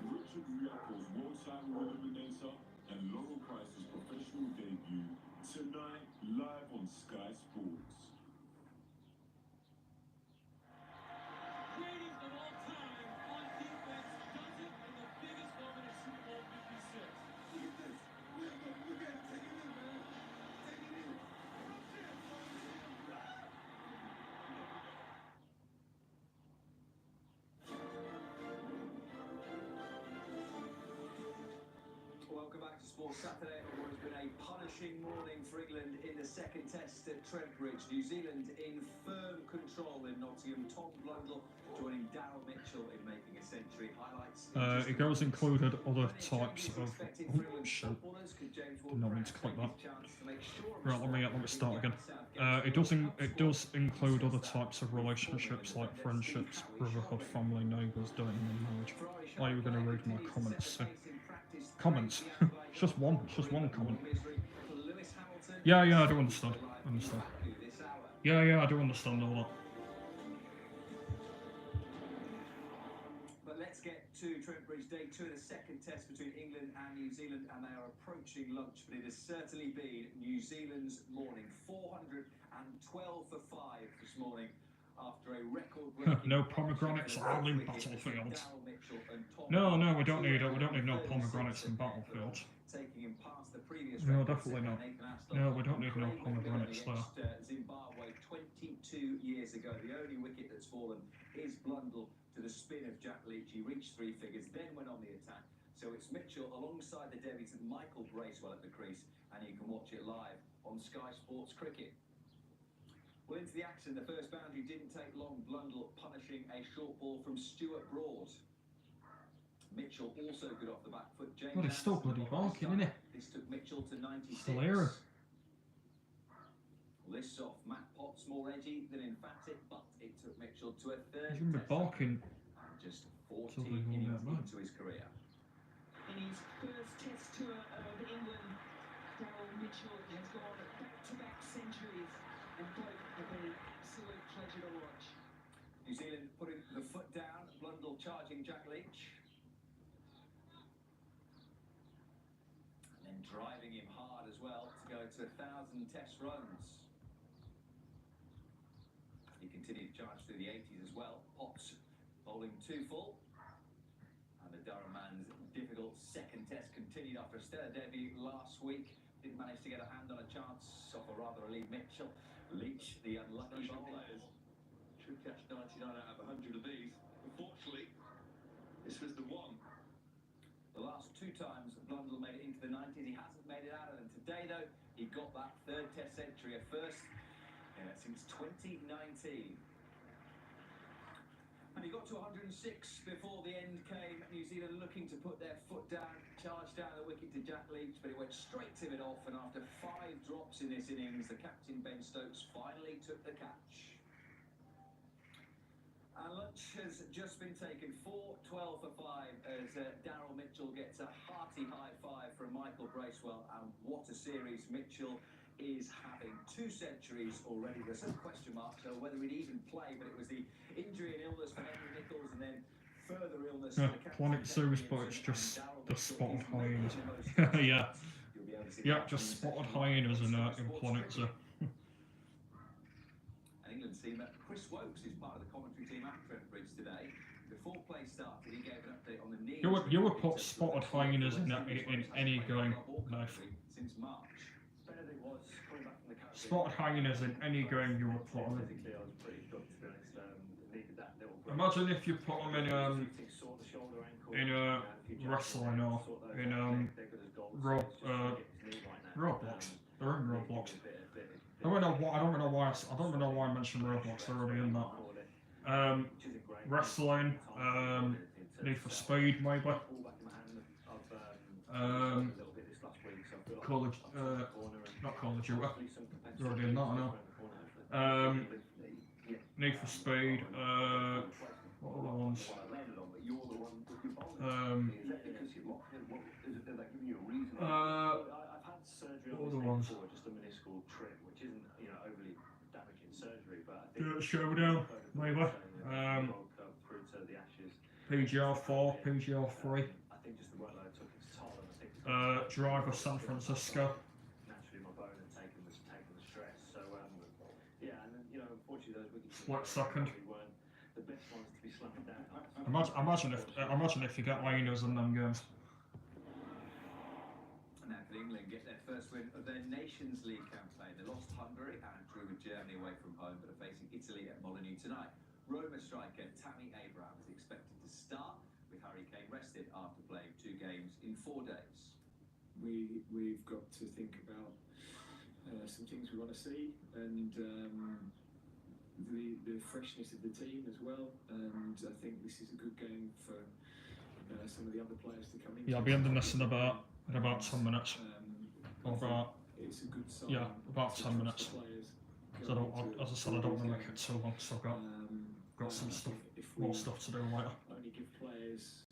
Richard Riaco's world-time eliminator and Laurel Price's professional debut tonight live on Sky Sports. Greatest of all time on defense does it in the biggest moment of Super Bowl 56. Look at this. Look at it. Take it in, man. Take it in. Welcome back to Sports Saturday. What has been a punishing morning for England in the second test at Trent Bridge. New Zealand in firm control in Nottingham. Tom Blundell joining Daryl Mitchell in making a century. Highlights. It goes included other types of. Oh shit! Did not mean to click that. Right, let me start again. It does include other types of relationships like friendships, brotherhood, family, neighbours, dating, and marriage. Are you going to read my comments soon? Comments? It's just one comment. Yeah, I do understand. Yeah, I do understand all that. But let's get to Trent Bridge, day 2 of the second test between England and New Zealand, and they are approaching lunch, but it has certainly been New Zealand's morning. 412 for 5 this morning after a record-breaking... No pomegranates only in battlefields. No, we don't need no pomegranates in battlefields. Taking him past the previous No, definitely not. No, we don't need no pomegranates there. Zimbabwe 22 years ago. The only wicket that's fallen is Blundell to the spin of Jack Leach. He reached 3 figures, then went on the attack. So it's Mitchell alongside the debutant Michael Bracewell at the crease, and you can watch it live on Sky Sports Cricket. Well, into the action, the first boundary didn't take long. Blundell punishing a short ball from Stuart Broad. Mitchell also good off the back foot. James God, it's still bloody barking, isn't it? This took Mitchell to 96. Still here. Lists off. Matt Potts more edgy than emphatic, but it took Mitchell to a third. He's going to be barking. And just 14 innings into his career. In his first test tour of England, Daryl Mitchell has gone back-to-back centuries, and both have been an absolute pleasure to watch. New Zealand putting the foot down. Blundell charging Jack Leach. And then driving him hard as well to go to 1,000 test runs. He continued to charge through the 80s as well. Potts bowling 2 full. And the Durham man's difficult second test continued after a stellar debut last week. Didn't manage to get a hand on a chance off a rather relieved Mitchell. Leach, the unlucky bowler. Should catch 99 out of 100 of these. Unfortunately, this was the one. The last 2 times Blundell made it into the 90s, he hasn't made it out of them. Today, though, he got that 3rd test century, a first since 2019. And he got to 106 before the end came. New Zealand looking to put their foot down, charged down the wicket to Jack Leach, but it went straight to mid off. And after 5 drops in this innings, the captain Ben Stokes finally took the catch. And lunch has just been taken, 4-12 for 5, as Daryl Mitchell gets a hearty high five from Michael Bracewell. And what a series Mitchell is having. 2 centuries already. There's some question marks over whether he'd even play, but it was the injury and illness for Henry Nichols, and then further illness for the captain. Planet Zeus, but it's just the spotted hyenas. Yeah. Yep, just spotted hyenas in Planet Zoo. England team, Chris Wokes is part of the commentary team at Trent Bridge today. Before play started, he gave an update on the knee. You would put spotted hyenas in any game, Knife. Since March. Benedict was coming back from the Caribbean. Spotted hyenas in any game you would put them in. Physically, I was pretty good, to be honest. Needed that little break. Imagine if you put them Sort the shoulder, ankle, in wrestling or in Roblox. They're in Roblox. I don't know why I mentioned Roblox. They're already in that. Wrestling, Need for Speed, maybe. Not Call of Duty. They're already in that, I know. Need for Speed. What other ones? What other ones? Just a minuscule trim, which isn't overly damaging surgery, but I think Showdown, maybe. through to the Ashes. PGR4, PGR3. I think just the workload took its toll, and I think Driver San Francisco. naturally my bone had taken the stress. So yeah, and then unfortunately those wickets Split second. weren't the best ones to be slapped down. Imagine if you get hyenas in them games. Now can England get their first win of their Nations League campaign? They lost Hungary and drew with Germany away from home, but are facing Italy at Molineux tonight. Roma striker Tammy Abraham is expected to start, with Harry Kane rested after playing 2 games in 4 days. We've got to think about some things we want to see, and the freshness of the team as well. And I think this is a good game for some of the other players to come in. Yeah, I'll be ending this in about 10 minutes. It's a good sign. Yeah, about 10 minutes. So as I said, I don't want to make it too long, so I've got some more stuff to do later. Only give players.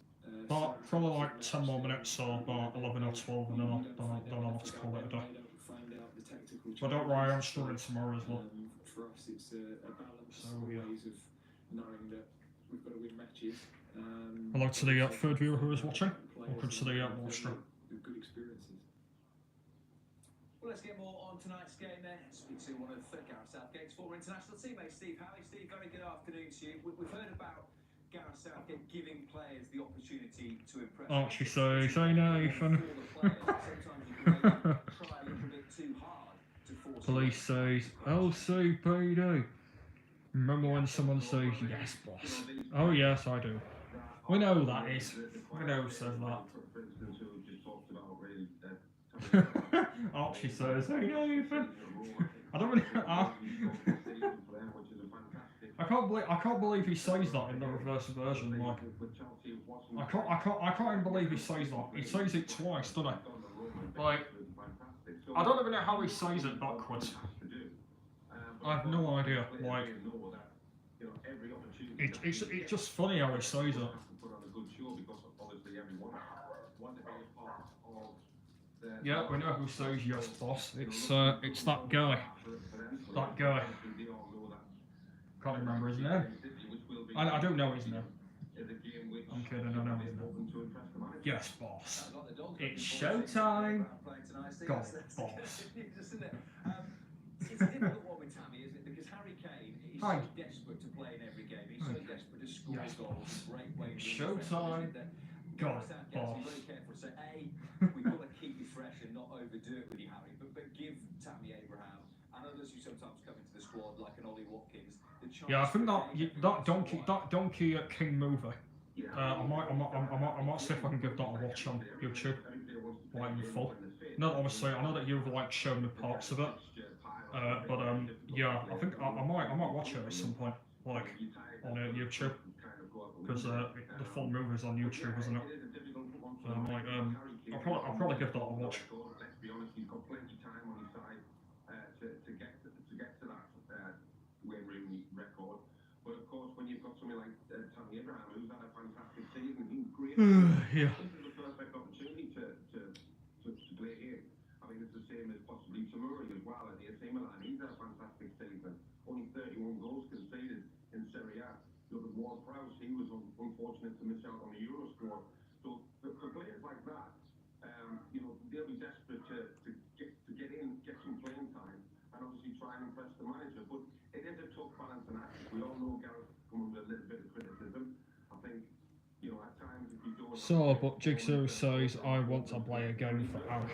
But probably like 10 more minutes or about 11 or 12, and then I'll have to call it a day. But don't worry, I'm streaming tomorrow as well. For us, it's a balance yeah. always of knowing that we've got to win matches. Hello to the 3rd viewer who is watching. Welcome to the live stream. Good experiences. Well, let's get more on tonight's game then. Speak to one of Gareth Southgate's former international teammates, Steve Howie. Steve, very good afternoon to you. We've heard about Gareth Southgate giving players the opportunity to impress. Archie says, I know, Ethan. Police says, LCPD. Remember when someone says, yes, boss? Oh, yes, I do. We know who that is. We know who says that. Archie says, hey, no, Ethan. I don't really. I can't believe he says that in the reverse version. Like, I can't even believe he says that. He says it twice, doesn't he? Like, I don't even know how he says it backwards. I have no idea. Like, it's just funny how he says it. Yeah, we know who says yes, boss. It's that guy. That guy. Can't remember his name. I don't know his name. I'm kidding, I know his name. Yes, boss. It's showtime. Go, boss. It's a difficult one with Tammy, isn't it? Because Harry Kane, He's Hi. so desperate to play in every game. He's so desperate to score Yes, goals. boss. Great way to Showtime. God, Southgate has to be boss. very careful to say, we've got to keep you fresh and not overdo it with you, Harry. But give Tammy Abraham and others who sometimes come into the squad, like an Ollie Watkins, the chance. Yeah, I think to that play that donkey King movie. I might see if I can give that a watch on YouTube, like in full. No, obviously I know that you've like shown me parts of it, but yeah, I think I might watch it at some point, like on YouTube, because the full movie's on YouTube, isn't it? I'll probably give that a watch. Let's be honest, he's got plenty of time on his side to get to that Wayne Rooney record. But of course, when you've got something like Tammy Abraham, who's had a fantastic season, he's great. Yeah. This is the perfect opportunity to play here. I mean, it's the same as possibly Tomori as well at the AC Milan. He's had a fantastic season. Only 31 goals conceded in Serie A. Look at Ward Prowse, he was unfortunate to miss out on the Euro squad. So for players like that, they'll be desperate to get in, get some playing time, and obviously try and impress the manager. But it is a tough balancing act. We all know Gareth come under a little bit of criticism. I think, at times if you don't. So, but Jigsaw says I want to play a game for hours.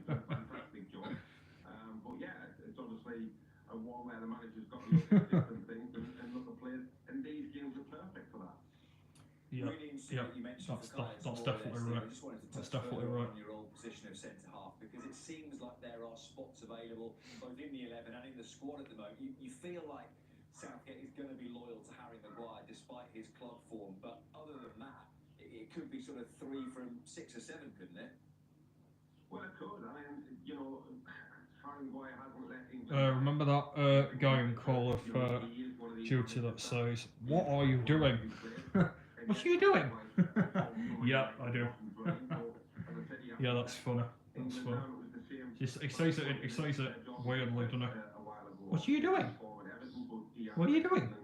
Fantastic job. But yeah, it's obviously a one where the manager's got to look at different things and look at players, and these games are perfect for that. Yeah, that's definitely right. That's definitely right. On your old position of centre half, because it seems like there are spots available both in the 11 and in the squad at the moment. You feel like Southgate is going to be loyal to Harry Maguire despite his club form, but other than that, it could be sort of 3 from 6 or 7, couldn't it? Well, it could. I mean, Harry Maguire hasn't let England. Remember that guy in Call of Duty that says, "What are you doing?" What are you doing? Yeah, I do. Yeah, that's funny. That's funny. He says it weirdly, doesn't he? What are you doing? What are you doing?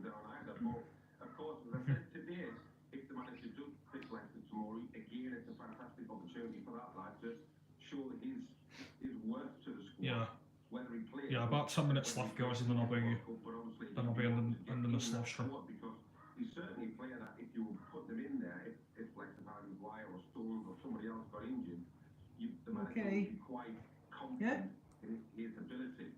Of course, as I said today, if the manager does pick Leicester tomorrow, again, it's a fantastic opportunity for that lad to show his worth to the squad. Yeah. Whether he plays. Yeah, about 10 minutes left, guys, and then I'll be in the slash room. Because he's certainly a player that if you put them in there, if like Harry Maguire or Stones or somebody else got injured, the manager would be quite confident in his ability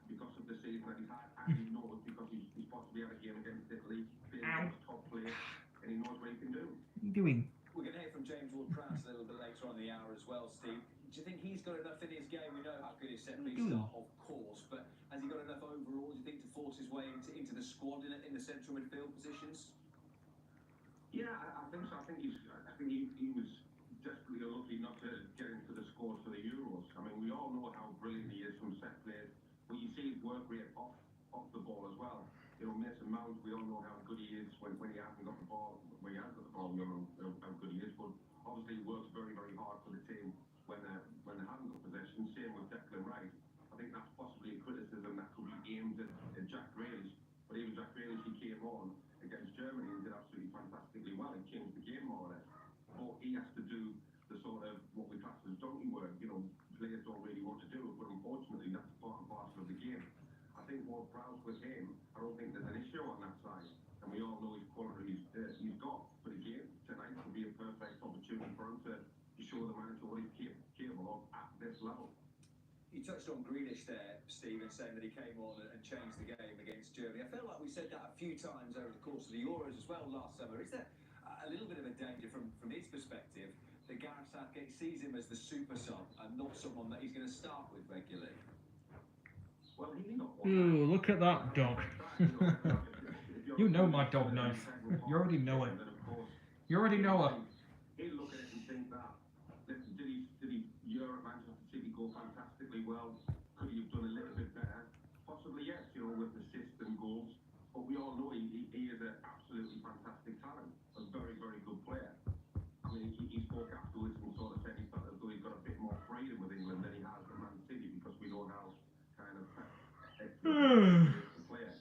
because of the season that he's had, and he knows because he's possibly had a game against Italy, being a top player, and he knows what he can do. What are you doing? We're going to hear from James Ward-Prowse a little bit later on in the hour as well, Steve. Do you think he's got enough in his game? We know how good his set pieces are, of course, but has he got enough overall, do you think, to force his way into the squad in the central midfield positions? Yeah, I think so. I think he was desperately unlucky not to get into the squad for the Euros. I mean, we all know how brilliant he is from set plays, but you see his work rate off the ball as well. Mason Mount, we all know how good he is when he hasn't got the ball. When he has got the ball, we all know how good he is. But obviously, he works very, very hard for the team when they haven't got possession. Same with Declan Rice. I think that's possibly a criticism that could be aimed at Jack Grealish. But even Jack Grealish, he came on against Germany and did absolutely fantastically well. He changed the game more or less. But he has to do the sort of what we class as donkey work. Players don't really want to do it, but unfortunately, that's part and parcel of the game. I think Ward-Prowse with him, I don't think there's an issue on that side. And we all know his qualities he's got. But again, tonight would be a perfect opportunity for him to show the manager what he's capable of at this level. You touched on Grealish there, Stephen, saying that he came on and changed the game against Germany. I feel like we said that a few times over the course of the Euros as well last summer. Is there a little bit of a danger from his perspective that Gareth Southgate sees him as the super sub and not someone that he's going to start with regularly? Well, he's not one. Ooh, look at that dog. You know my dog knife. You already know it. You already know her. He'll look at it and think that, listen, did he Euro at Manchester City go fantastically well? Could he have done a little bit better? Possibly yes, with assists and goals. But we all know he is an absolutely fantastic talent, a very, very good player. I mean, he spoke afterwards and sort of said he felt as though he's got a bit more freedom with England than he has at Man City because we know how kind of the player.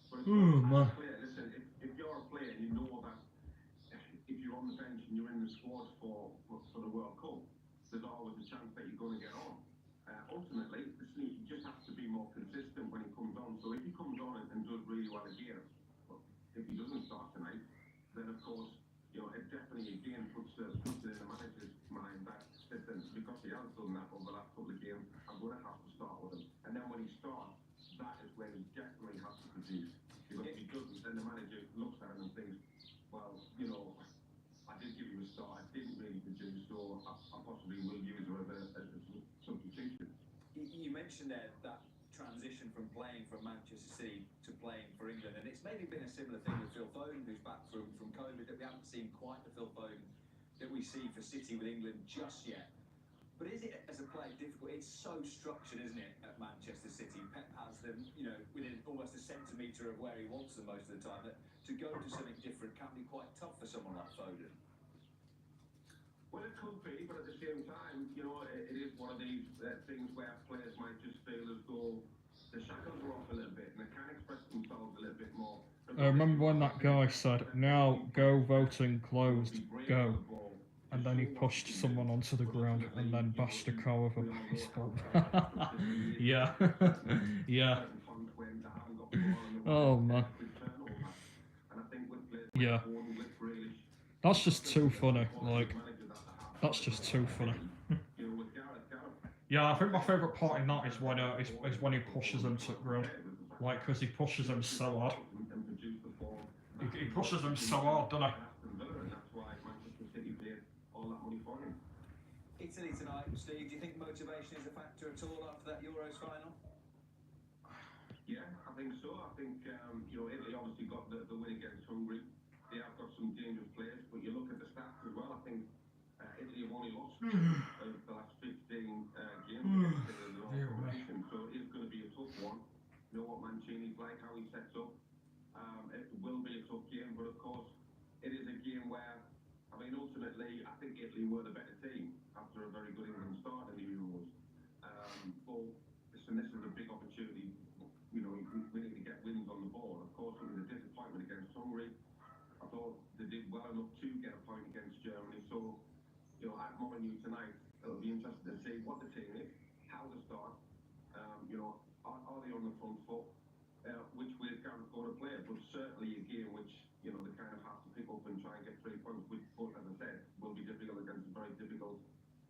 But as a player, listen, if you're a player and you know that if you're on the bench and you're in the squad for the World Cup, there's always a chance that you're going to get on. Ultimately, the sneak just has to be more consistent when he comes on. So if he comes on and does really well again, but if he doesn't start tonight, then of course, you know, it definitely again puts it in the manager's mind that listen, because he has done that over the last couple of games, I'm going to have to start with him. And then when he starts, that is when he definitely has to produce. Because if he doesn't, then the manager looks at him and thinks, well, you know, I did give you a start, I didn't really produce, so I possibly will use her as a substitution. You mentioned there that transition from playing for Manchester City to playing for England, and it's maybe been a similar thing with Phil Foden, who's back from COVID, that we haven't seen quite the Phil Foden that we see for City with England just yet. But is it, as a player, difficult? It's so structured, isn't it, at Manchester City? Pep has them, you know, within almost a centimetre of where he wants them most of the time. That to go to something different can be quite tough for someone like Foden. Well, it could be, but at the same time, you know, it is one of these things where players might just feel as though the shackles are off a little bit and they can express themselves a little bit more. I remember when that guy said, "Now go, voting closed, go," and then he pushed someone onto the ground and then bashed a car with a baseball. Yeah, yeah. Oh man. Yeah. That's just too funny. Like, that's just too funny. Yeah, I think my favourite part in that is when he pushes him to the ground, like, because he pushes him so hard. He pushes him so hard, doesn't he? Italy tonight, Steve. Do you think motivation is a factor at all after that Euros final? Yeah, I think so. I think you know, Italy obviously got the win against Hungary. They have got some dangerous players, but you look at the stats as well. I think Italy have only lost the last 15 games against the competition, so it is going to be a tough one. You know what Mancini's like, how he sets up. It will be a tough game, but of course, it is a game where, I mean, ultimately, I think Italy were the better team after a very good England start in the Euros. But listen, this is a big opportunity. You know, we need to get wins on the board. Of course, it was a disappointment against Hungary. I thought they did well enough to get a point against Germany. So, you know, at Molineux tonight, it'll be interesting to see what the team is, how they start. You know, are they on the front foot? Which way is Gareth going to play? But certainly a game which, you know, they kind of have to pick up and try and get 3 points, which, but as I said, will be difficult against a very difficult,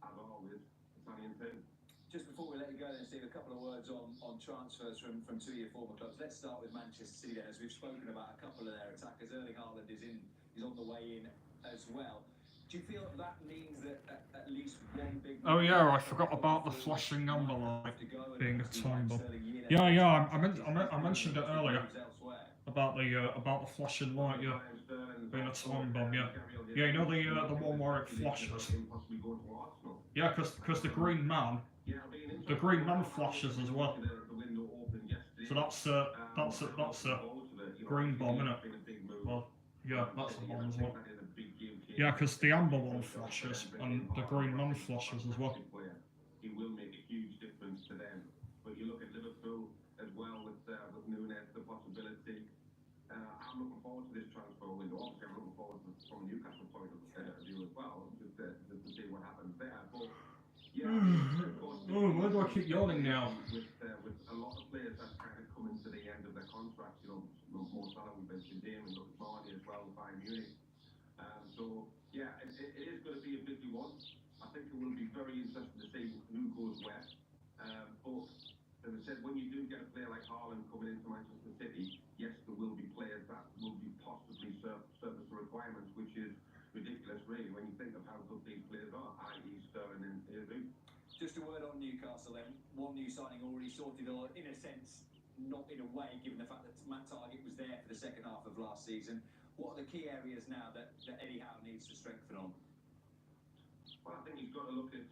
as always, Italian team. Just before we let you go then, Steve, a couple of words on transfers from two of your former clubs. Let's start with Manchester City then, as we've spoken about a couple of their attackers. Erling Haaland is on the way in as well. Do you feel that means that at least one big... Oh yeah, I forgot about the flashing amber light being a time bomb. Yeah, I mentioned it earlier about the flashing light, yeah, being a time bomb, yeah. Yeah, you know the one where it flashes. Yeah, because the Green Man flashes as well. So that's a green bomb, isn't it? Well, yeah, that's a bomb as well. Yeah, because the amber one flashes and the Green Man flashes as well. He will make a huge difference to them. But you look at Liverpool as well with Núñez, the possibility. I'm looking forward to this transfer window. Obviously, I'm looking forward to from a Newcastle point of view as well, just to see what happens there. But yeah, of course, why do I keep yawning now? With a lot of players that kind of come into the end of their contracts, you know, Mo Salah, we mentioned him, and Lucas Moura as well, Bayern Munich. So yeah, it is going to be a busy one. I think it will be very interesting to see who goes where. But as I said, when you do get a player like Haaland coming into Manchester City, yes, there will be players that will be possibly service the requirements, which is ridiculous, really, when you think of how good these players are, i.e. Sterling and Giroud. Just a word on Newcastle then. One new signing already sorted, or in a sense, not in a way, given the fact that Matt Targett was there for the second half of last season. What are the key areas now that Eddie Howe needs to strengthen on? Well, I think he's got to look at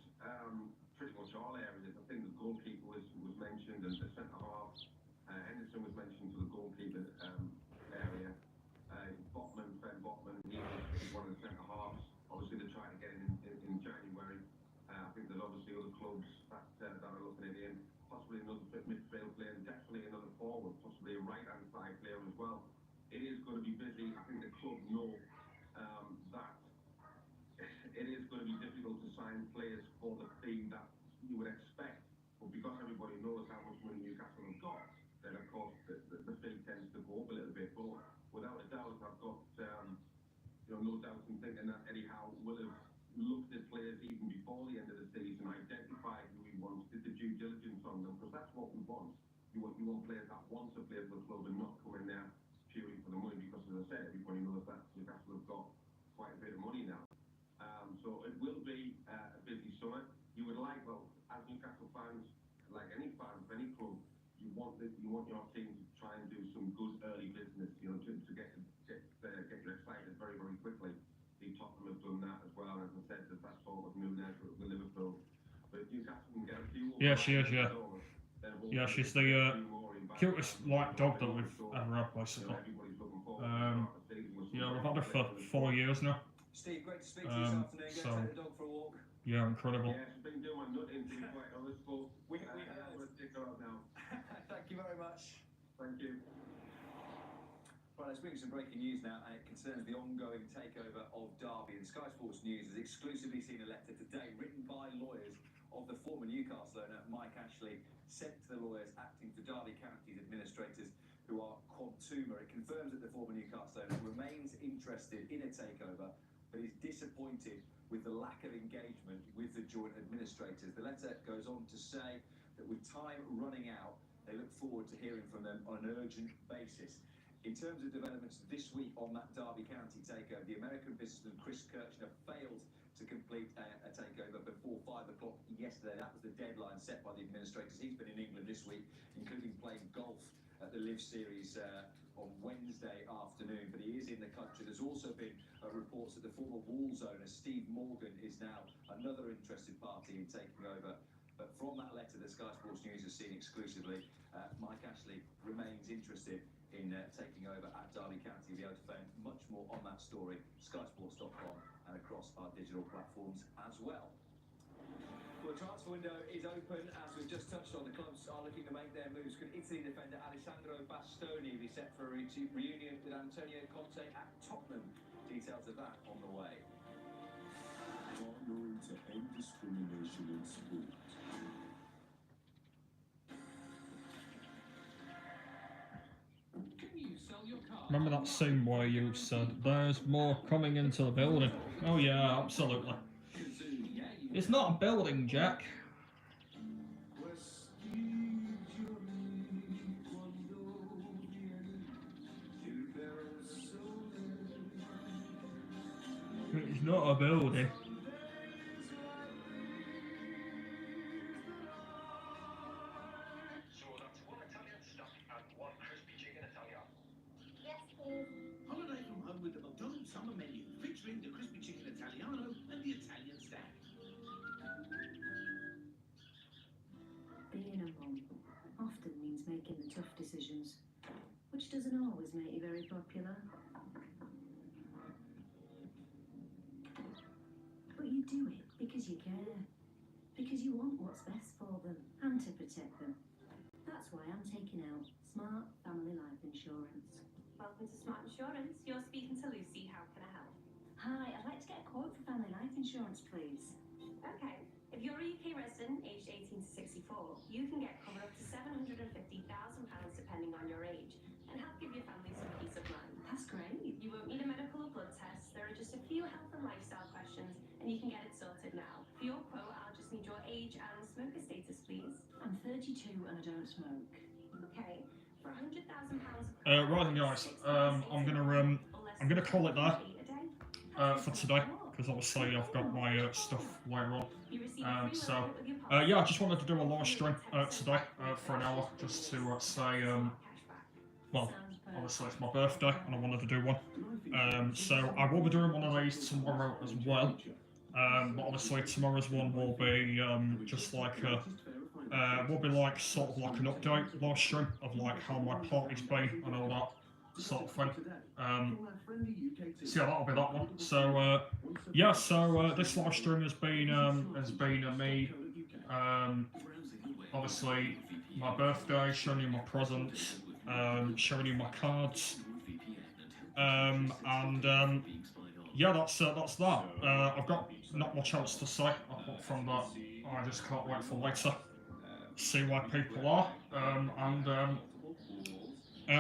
pretty much all areas. I think the goalkeeper was mentioned, and the centre-half. Henderson was mentioned for the goalkeeper area. Botman, Fred Botman, he was one of the centre-halves. Obviously, they're trying to get him in January. I think there's obviously other clubs that are looking at him. Possibly another midfield player, and definitely another forward, possibly a right-hand side player as well. It is going to be busy. I think the club know that it is going to be difficult to sign players for the fee that you would expect. no doubt in thinking that Eddie Howe will have looked at players even before the end of the season, identified who he wants, did the due diligence on them, because that's what we want. You want players that want to play for the club and not come in there purely for the money, because as I said, everybody knows that Newcastle have got quite a bit of money now. So it will be a busy summer. You would like, well, as Newcastle fans, like any fan of any club, you want your team to try and do some good early business, you know, to get you excited very, very quickly. The Tottenham have done that as well, as I said, that's sort of new now with Liverpool. But if Newcastle can get a few. Yeah, she is. Yeah. Yeah, she's the cutest white dog that we've ever had, basically. Yeah, we've had her for 4 years now. Steve, great to speak to you this afternoon. Go So, take the dog for a walk. yeah, incredible. Yeah, she's been doing my nutting thing quite honest, but We I'm heard. going to stick her out now. Thank you very much. Thank you. Right, let's bring some breaking news now, and it concerns the ongoing takeover of Derby. And Sky Sports News has exclusively seen a letter today written by lawyers of the former Newcastle owner, Mike Ashley, sent to the lawyers acting for Derby County's administrators, who are Quantuma. It confirms that the former Newcastle owner remains interested in a takeover, but is disappointed with the lack of engagement with the joint administrators. The letter goes on to say that with time running out, they look forward to hearing from them on an urgent basis. In terms of developments this week on that Derby County takeover, the American businessman Chris Kirchner failed to complete a takeover before 5 o'clock yesterday. That was the deadline set by the administrators. He's been in England this week, including playing golf at the Live Series on Wednesday afternoon, but he is in the country. There's also been reports that the former Wolves owner, Steve Morgan, is now another interested party in taking over. But from that letter that Sky Sports News has seen exclusively, Mike Ashley remains interested in taking over at Derby County. You'll be able to find much more on that story, skysports.com, and across our digital platforms as well. Well, the transfer window is open. As we've just touched on, the clubs are looking to make their moves. Could Italy defender Alessandro Bastoni be set for a reunion with Antonio Conte at Tottenham? Details of that on the way. Partnering to end discrimination in sport. Remember that scene where you said, there's more coming into the building? Oh yeah, absolutely. It's not a building, Jack. It's not a building. So that's one Italian stuff and one crispy chicken Italian. Yes, please. Holiday from home with the McDonald's summer menu, featuring the crispy chicken Italiano and the Italian stack. Being a mum often means making the tough decisions, which doesn't always make you very popular. But you do it because you care, because you want what's best for them and to protect them. That's why I'm taking out Smart Family Life Insurance. Welcome to Smart Insurance. You're speaking to Lucy. How can I help? Hi, I'd like to get a quote for family life insurance, please. Okay. If you're a UK resident aged 18 to 64, you can get cover up to £750,000 depending on your age, and help give your family some peace of mind. That's great. You won't need a medical or blood test. There are just a few health and lifestyle questions, and you can get it sorted now. For your quote, I'll just need your age and smoker status, please. I'm 32 and I don't smoke. Okay. For £100,000 Right then, guys, I'm gonna call it there for today, because obviously I've got my stuff later on. Yeah, I just wanted to do a live stream today for an hour, just to say, well, obviously it's my birthday and I wanted to do one. So I will be doing one of these tomorrow as well. But obviously tomorrow's one will be just like will be like sort of like an update live stream of like how my party's been and all that sort of thing. So yeah, that'll be that one. So yeah, so this live stream has been me obviously my birthday, showing you my presents, showing you my cards, and yeah, that's that. I've got not much else to say apart from that. I just can't wait for later. See where people are,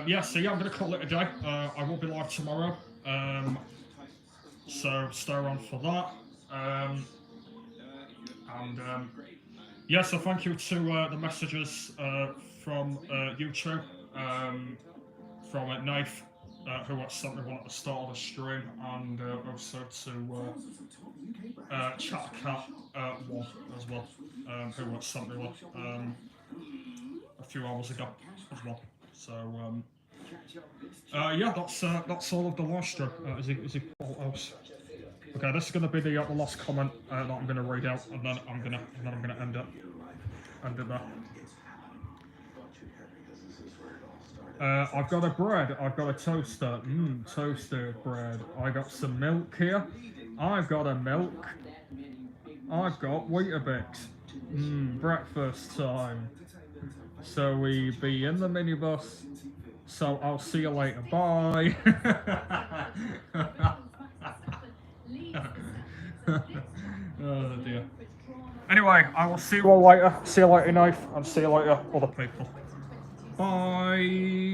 yeah, so yeah, I'm going to call it a day. I will be live tomorrow. So stay around for that. Yeah, so thank you to the messages from YouTube, from Knife, who sent me one at the start of the stream, and also to ChatCat1 as well, who sent me one a few hours ago as well. So yeah, that's all of the live stream. Is he all else? Okay, this is going to be the last comment that I'm going to read out, and then I'm going to end it there. I've got a bread. I've got a toaster. Toasted bread. I got some milk here. I've got a milk. I've got Weetabix. Breakfast time. So we be in the minibus. So I'll see you later. Bye. Oh dear. Anyway, I will see you all later. See you later, Knife, and see you later, other people. Bye.